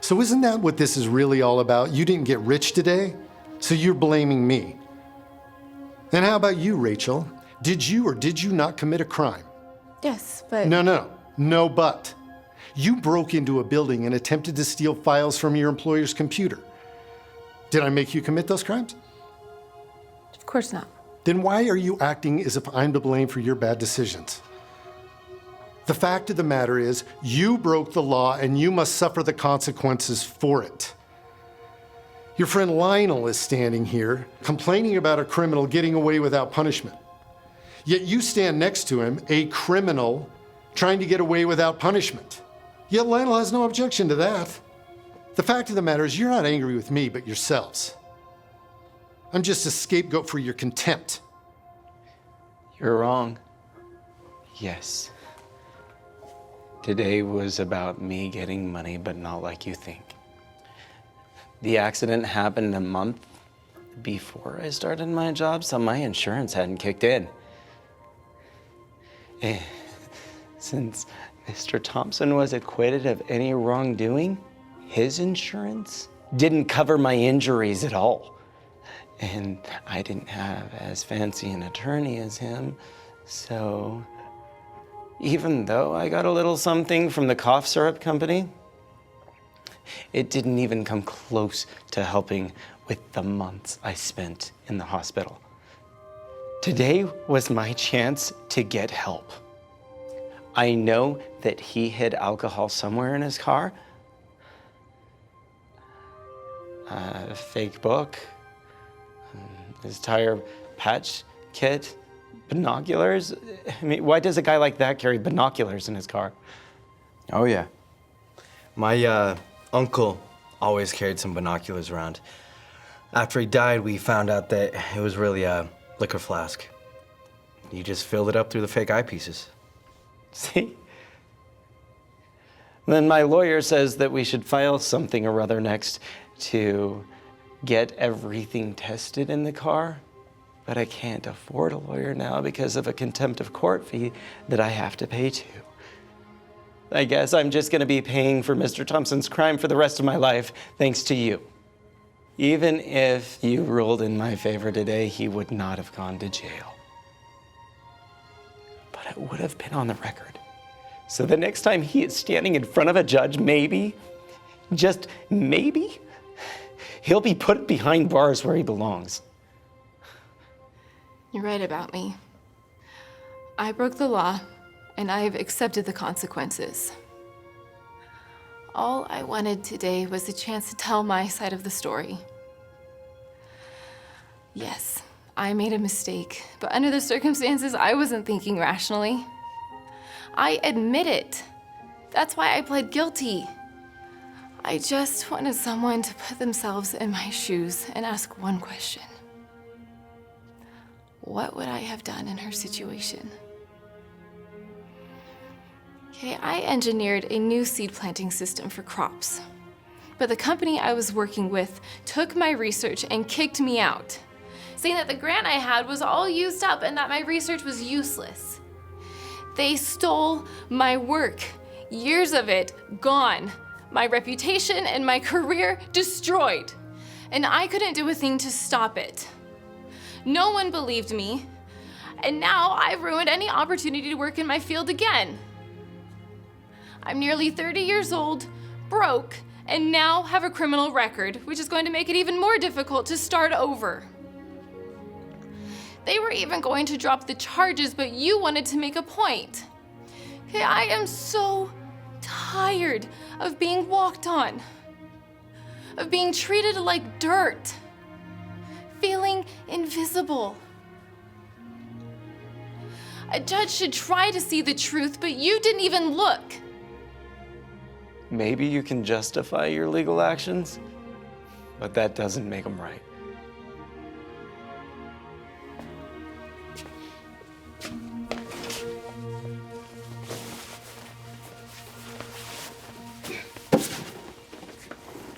So isn't that what this is really all about? You didn't get rich today, so you're blaming me. And how about you, Rachel? Did you or did you not commit a crime? Yes, but... No but. You broke into a building and attempted to steal files from your employer's computer. Did I make you commit those crimes? Of course not. Then why are you acting as if I'm to blame for your bad decisions? The fact of the matter is, you broke the law and you must suffer the consequences for it. Your friend Lionel is standing here complaining about a criminal getting away without punishment. Yet you stand next to him, a criminal trying to get away without punishment. Yet Lionel has no objection to that. The fact of the matter is, you're not angry with me, but yourselves. I'm just a scapegoat for your contempt. You're wrong. Yes. Today was about me getting money, but not like you think. The accident happened a month before I started my job, so my insurance hadn't kicked in. And since Mr. Thompson was acquitted of any wrongdoing, his insurance didn't cover my injuries at all. And I didn't have as fancy an attorney as him, so even though I got a little something from the cough syrup company, it didn't even come close to helping with the months I spent in the hospital. Today was my chance to get help. I know that he hid alcohol somewhere in his car, a fake book, his tire patch kit, binoculars. I mean, why does a guy like that carry binoculars in his car? Oh, yeah. My uncle always carried some binoculars around. After he died, we found out that it was really a liquor flask. He just filled it up through the fake eyepieces. See? Then my lawyer says that we should file something or other next to get everything tested in the car, but I can't afford a lawyer now because of a contempt of court fee that I have to pay to. I guess I'm just gonna be paying for Mr. Thompson's crime for the rest of my life, thanks to you. Even if you ruled in my favor today, he would not have gone to jail. But it would have been on the record. So the next time he is standing in front of a judge, maybe, just maybe, he'll be put behind bars where he belongs. You're right about me. I broke the law, and I have accepted the consequences. All I wanted today was a chance to tell my side of the story. Yes, I made a mistake, but under the circumstances, I wasn't thinking rationally. I admit it. That's why I pled guilty. I just wanted someone to put themselves in my shoes and ask one question. What would I have done in her situation? Okay, I engineered a new seed planting system for crops, but the company I was working with took my research and kicked me out, saying that the grant I had was all used up and that my research was useless. They stole my work, years of it gone, my reputation and my career destroyed, and I couldn't do a thing to stop it. No one believed me, and now I've ruined any opportunity to work in my field again. I'm nearly 30 years old, broke, and now have a criminal record, which is going to make it even more difficult to start over. They were even going to drop the charges, but you wanted to make a point. Okay, I am so tired of being walked on, of being treated like dirt, feeling invisible. A judge should try to see the truth, but you didn't even look. Maybe you can justify your legal actions, but that doesn't make them right.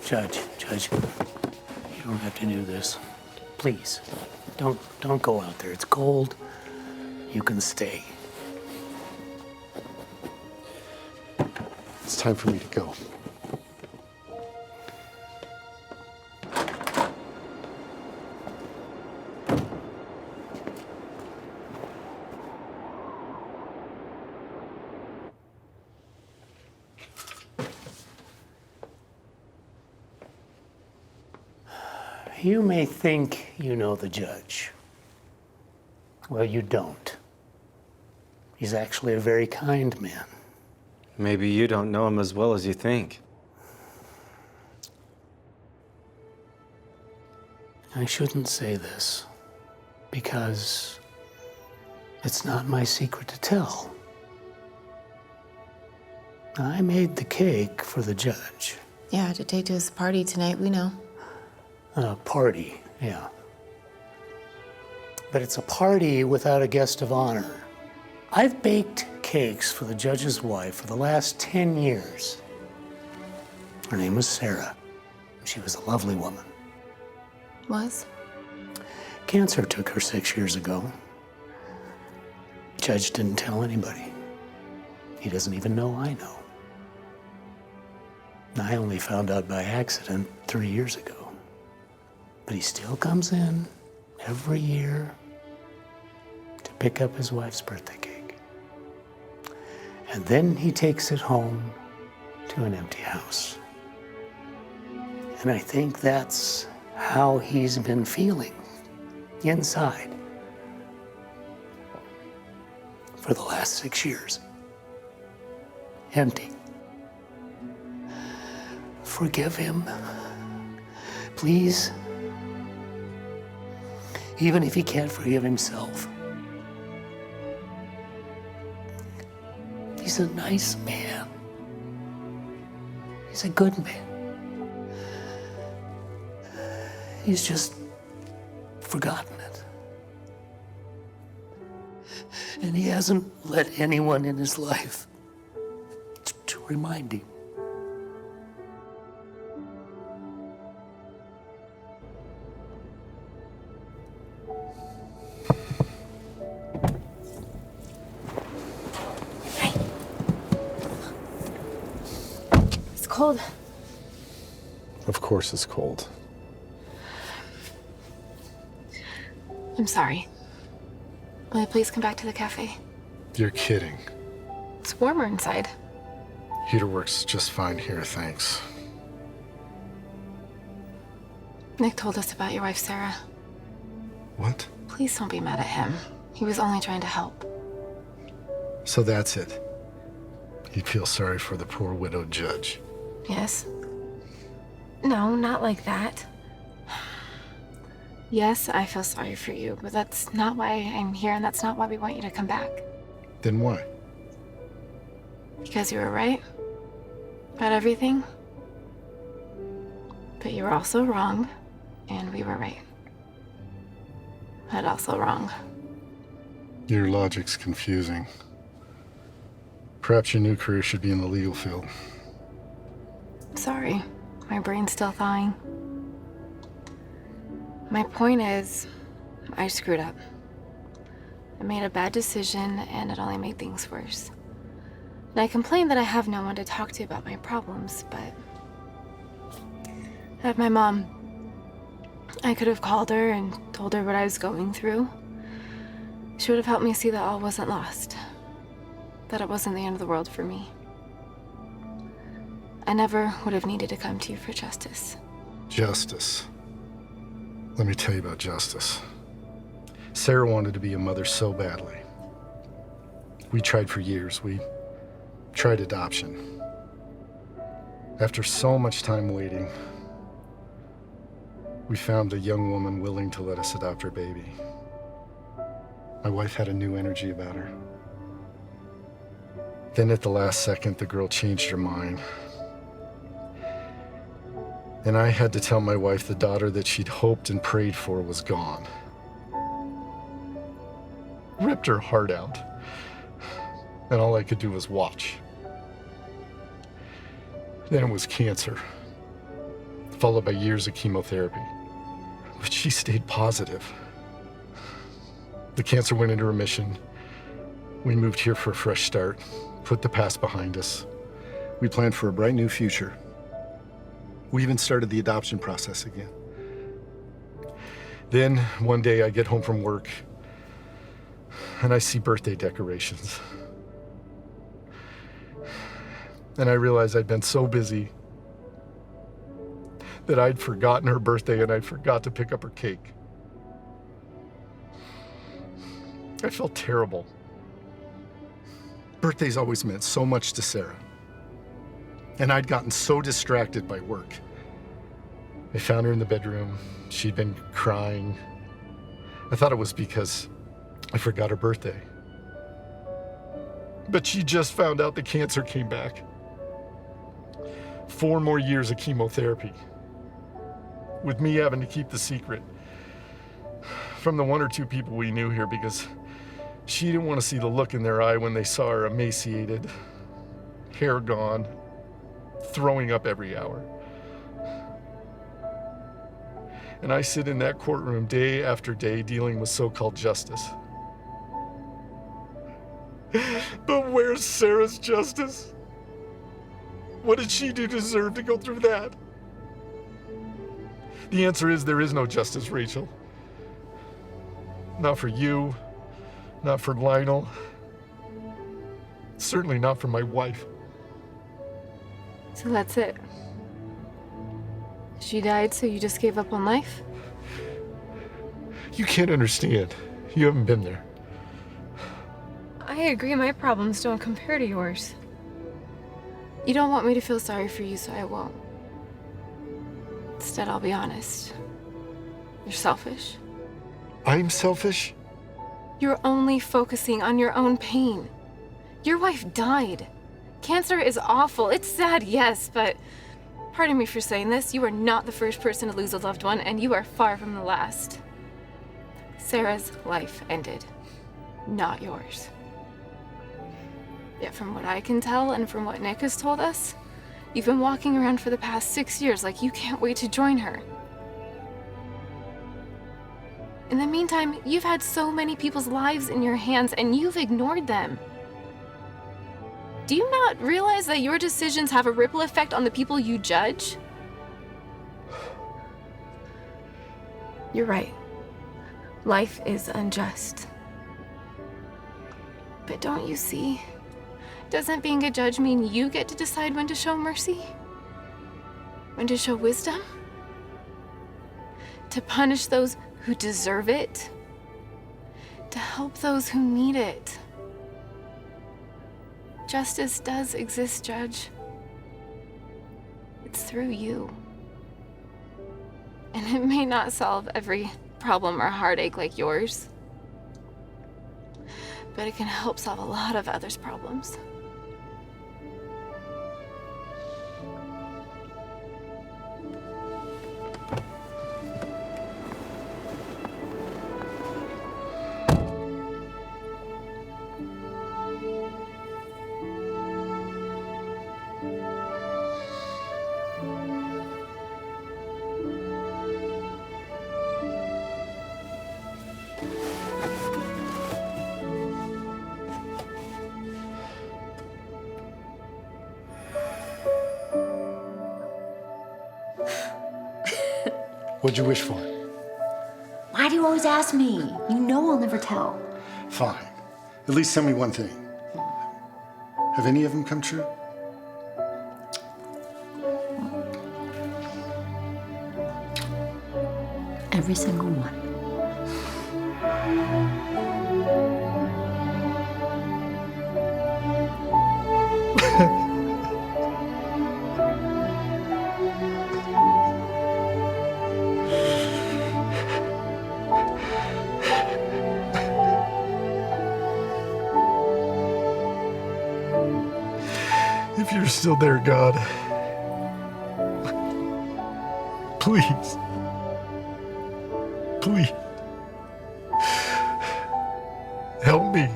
Judge, you don't have to do this. Please, don't go out there. It's cold. You can stay. It's time for me to go. You may think you know the judge. Well, you don't. He's actually a very kind man. Maybe you don't know him as well as you think. I shouldn't say this because it's not my secret to tell. I made the cake for the judge. Yeah, to take to his party tonight, we know. Party, yeah. But it's a party without a guest of honor. I've baked cakes for the judge's wife for the last 10 years. Her name was Sarah. She was a lovely woman. Was? Cancer took her 6 years ago. Judge didn't tell anybody. He doesn't even know I know. I only found out by accident 3 years ago. But he still comes in every year to pick up his wife's birthday cake. And then he takes it home to an empty house. And I think that's how he's been feeling inside for the last 6 years. Empty. Forgive him, please. Even if he can't forgive himself. He's a nice man. He's a good man. He's just forgotten it. And he hasn't let anyone in his life to remind him. It's cold. Of course it's cold. I'm sorry. Will you please come back to the cafe? You're kidding. It's warmer inside. Heater works just fine here, thanks. Nick told us about your wife, Sarah. What? Please don't be mad at him. He was only trying to help. So that's it. You feel sorry for the poor widowed judge. Yes? No, not like that. Yes, I feel sorry for you, but that's not why I'm here, and that's not why we want you to come back. Then why? Because you were right about everything. But you were also wrong, and we were right. But also wrong. Your logic's confusing. Perhaps your new career should be in the legal field. Sorry, my brain's still thawing. My point is, I screwed up. I made a bad decision, and it only made things worse. And I complain that I have no one to talk to about my problems, but I have my mom. I could have called her and told her what I was going through. She would have helped me see that all wasn't lost, that it wasn't the end of the world for me. I never would have needed to come to you for justice. Justice. Let me tell you about justice. Sarah wanted to be a mother so badly. We tried for years. We tried adoption. After so much time waiting, we found a young woman willing to let us adopt her baby. My wife had a new energy about her. Then at the last second, the girl changed her mind. And I had to tell my wife the daughter that she'd hoped and prayed for was gone. Ripped her heart out. And all I could do was watch. Then it was cancer, followed by years of chemotherapy. But she stayed positive. The cancer went into remission. We moved here for a fresh start, put the past behind us. We planned for a bright new future. We even started the adoption process again. Then, one day, I get home from work, and I see birthday decorations. And I realized I'd been so busy that I'd forgotten her birthday and I forgot to pick up her cake. I felt terrible. Birthdays always meant so much to Sarah. And I'd gotten so distracted by work. I found her in the bedroom. She'd been crying. I thought it was because I forgot her birthday. But she just found out the cancer came back. 4 more years of chemotherapy, with me having to keep the secret from the 1 or 2 people we knew here because she didn't want to see the look in their eye when they saw her emaciated, hair gone, throwing up every hour. And I sit in that courtroom day after day dealing with so-called justice. But where's Sarah's justice? What did she do to deserve to go through that? The answer is there is no justice, Rachel. Not for you, not for Lionel, certainly not for my wife. So that's it. She died, so you just gave up on life? You can't understand. You haven't been there. I agree, my problems don't compare to yours. You don't want me to feel sorry for you, so I won't. Instead, I'll be honest. You're selfish. I'm selfish? You're only focusing on your own pain. Your wife died. Cancer is awful. It's sad, yes, but pardon me for saying this, you are not the first person to lose a loved one, and you are far from the last. Sarah's life ended, not yours. Yet from what I can tell and from what Nick has told us, you've been walking around for the past 6 years like you can't wait to join her. In the meantime, you've had so many people's lives in your hands and you've ignored them. Do you not realize that your decisions have a ripple effect on the people you judge? You're right. Life is unjust. But don't you see? Doesn't being a judge mean you get to decide when to show mercy? When to show wisdom? To punish those who deserve it? To help those who need it? Justice does exist, Judge. It's through you. And it may not solve every problem or heartache like yours, but it can help solve a lot of others' problems. What'd you wish for? Why do you always ask me? You know I'll never tell. Fine. At least tell me one thing. Have any of them come true? Every single one. If you're still there, God, please, please, help me.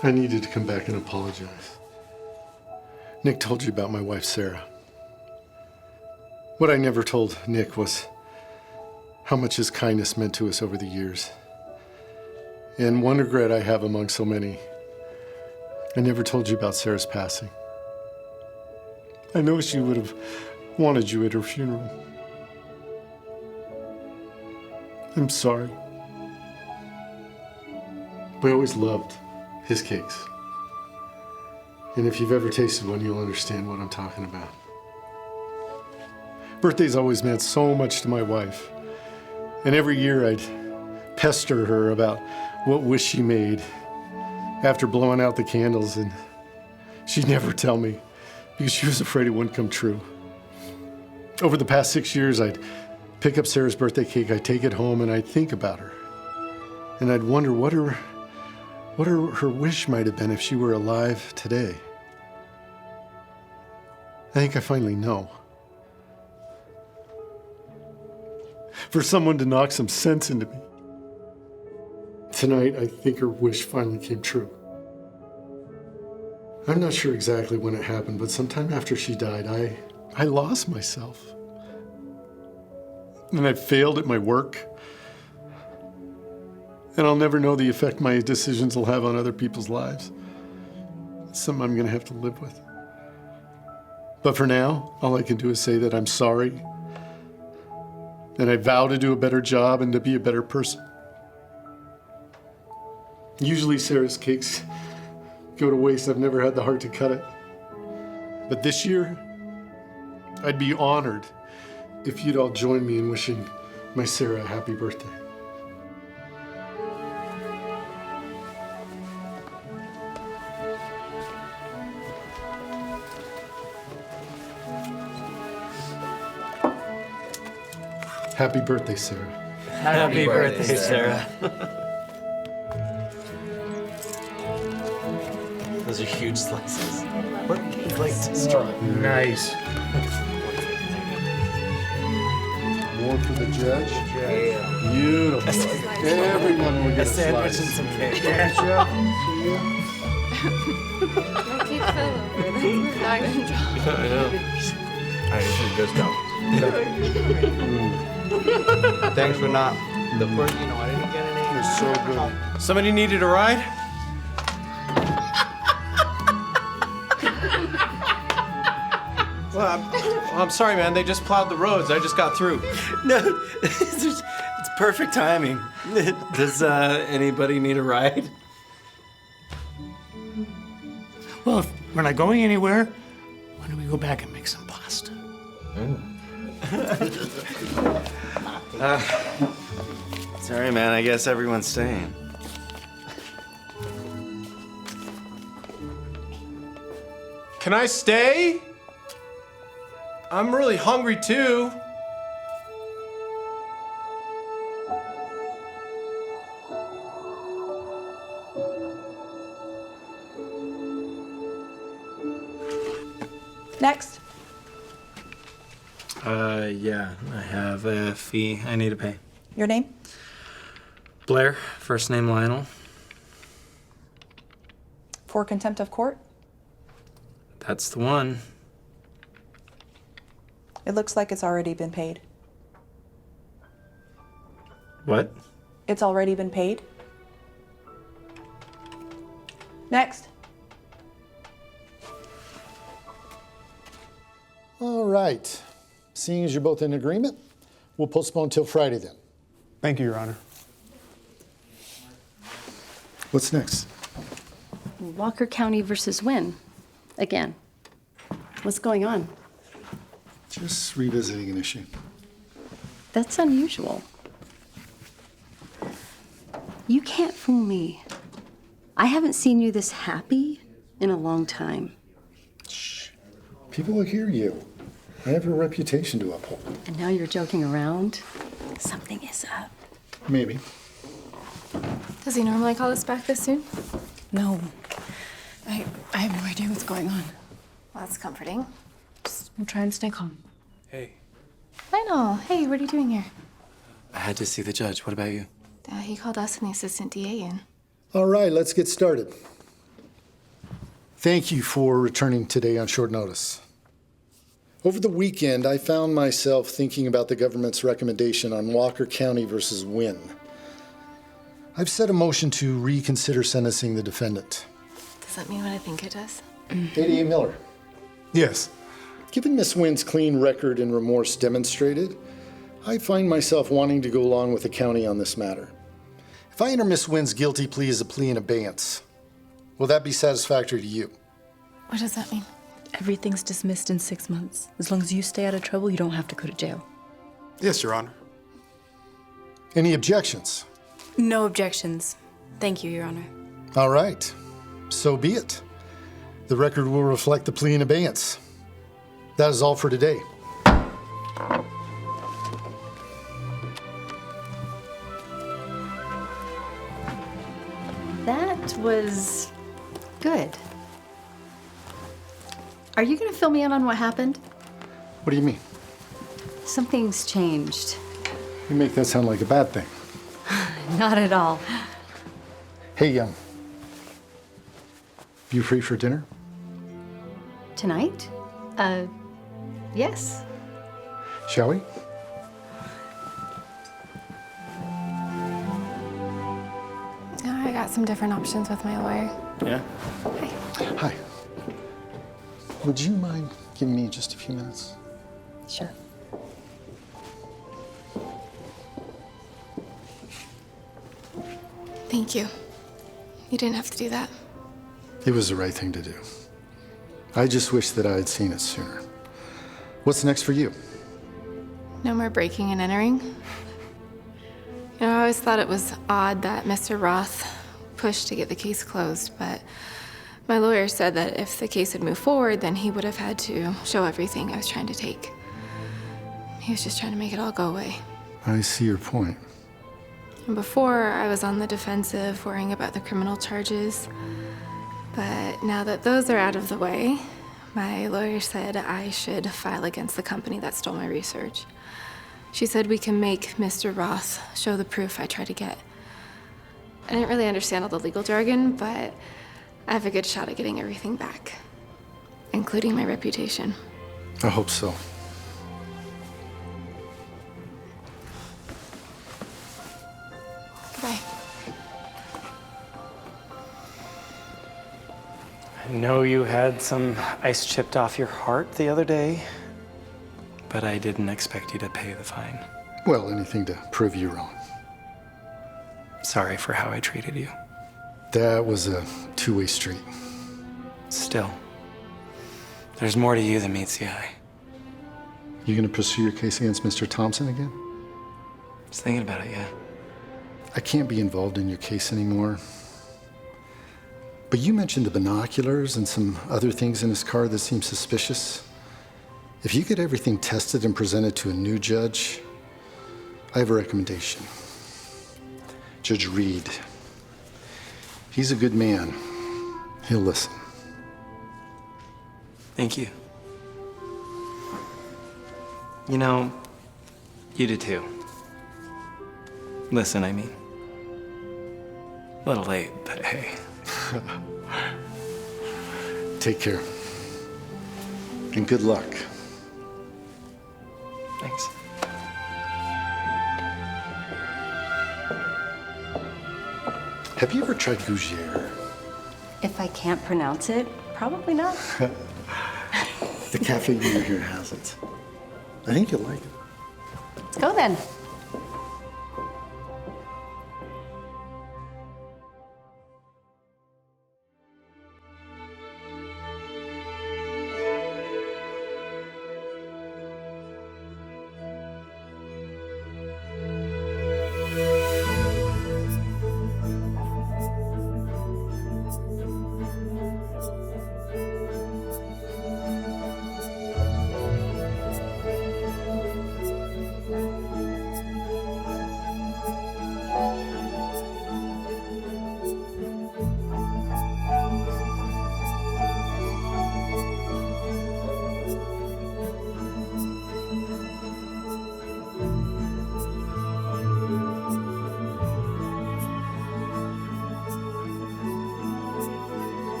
I needed to come back and apologize. Nick told you about my wife, Sarah. What I never told Nick was how much his kindness meant to us over the years. And one regret I have among so many, I never told you about Sarah's passing. I know she would have wanted you at her funeral. I'm sorry. We always loved his cakes. And if you've ever tasted one, you'll understand what I'm talking about. Birthdays always meant so much to my wife. And every year I'd pester her about what wish she made after blowing out the candles, and she'd never tell me because she was afraid it wouldn't come true. Over the past 6 years, I'd pick up Sarah's birthday cake, I'd take it home, and I'd think about her. And I'd wonder what what her wish might have been if she were alive today. I think I finally know. For someone to knock some sense into me. Tonight, I think her wish finally came true. I'm not sure exactly when it happened, but sometime after she died, I lost myself. And I failed at my work. And I'll never know the effect my decisions will have on other people's lives. It's something I'm gonna have to live with. But for now, all I can do is say that I'm sorry. And I vow to do a better job and to be a better person. Usually Sarah's cakes go to waste. I've never had the heart to cut it. But this year, I'd be honored if you'd all join me in wishing my Sarah a happy birthday. Happy birthday, Sarah. Happy birthday, Sarah. Those are huge slices. What like destroy? Nice. More for the judge? Beautiful. Everyone will get a sandwich slice. and some cake. Don't keep Phil over. That's not gonna drop. I know. I usually just don't. Thanks for not. The first, I didn't get any. You're so good. Somebody needed a ride? Well, I'm sorry, man. They just plowed the roads. I just got through. No, it's perfect timing. Does anybody need a ride? Well, if we're not going anywhere, why don't we go back and make some pasta? Sorry, man. I guess everyone's staying. Can I stay? I'm really hungry too. Next. Yeah, I have a fee I need to pay. Your name? Blair, first name Lionel. For contempt of court? That's the one. It looks like it's already been paid. What? It's already been paid. Next. All right. Seeing as you're both in agreement, we'll postpone till Friday then. Thank you, Your Honor. What's next? Walker County versus Wynn. Again. What's going on? Just revisiting an issue. That's unusual. You can't fool me. I haven't seen you this happy in a long time. People will hear you. I have a reputation to uphold. And now you're joking around? Something is up. Maybe. Does he normally call us back this soon? No. I have no idea what's going on. Well, that's comforting. We'll try and stay calm. Hey, Lionel, hey, what are you doing here? I had to see the judge. What about you? He called us and the assistant DA in. All right, let's get started. Thank you for returning today on short notice. Over the weekend, I found myself thinking about the government's recommendation on Walker County versus Wynn. I've set a motion to reconsider sentencing the defendant. Does that mean what I think it does? ADA Miller. Yes. Given Miss Wynn's clean record and remorse demonstrated, I find myself wanting to go along with the county on this matter. If I enter Miss Wynn's guilty plea as a plea in abeyance, will that be satisfactory to you? What does that mean? Everything's dismissed in 6 months. As long as you stay out of trouble, you don't have to go to jail. Yes, Your Honor. Any objections? No objections. Thank you, Your Honor. All right, so be it. The record will reflect the plea in abeyance. That is all for today. That It was good. Are you going to fill me in on what happened? What do you mean? Something's changed. You make that sound like a bad thing. Not at all. Hey, you free for dinner? Tonight? Yes. Shall we? I got some different options with my lawyer. Yeah? Hi. Would you mind giving me just a few minutes? Sure. Thank you. You didn't have to do that. It was the right thing to do. I just wish that I had seen it sooner. What's next for you? No more breaking and entering. You know, I always thought it was odd that Mr. Roth pushed to get the case closed, but my lawyer said that if the case had moved forward, then he would have had to show everything I was trying to take. He was just trying to make it all go away. I see your point. And before, I was on the defensive, worrying about the criminal charges. But now that those are out of the way, my lawyer said I should file against the company that stole my research. She said we can make Mr. Roth show the proof I tried to get. I didn't really understand all the legal jargon, but I have a good shot at getting everything back, including my reputation. I hope so. Goodbye. I know you had some ice chipped off your heart the other day, but I didn't expect you to pay the fine. Well, anything to prove you wrong. Sorry for how I treated you. That was a two-way street. Still, there's more to you than meets the eye. You gonna pursue your case against Mr. Thompson again? I was thinking about it, yeah. I can't be involved in your case anymore. But you mentioned the binoculars and some other things in his car that seem suspicious. If you get everything tested and presented to a new judge, I have a recommendation. Judge Reed. He's a good man. He'll listen. Thank you. You know, you do too. Listen, I mean. A little late, but hey. Take care. And good luck. Thanks. Have you ever tried gougere? If I can't pronounce it, probably not. The cafe near here has it. I think you'll like it. Let's go then.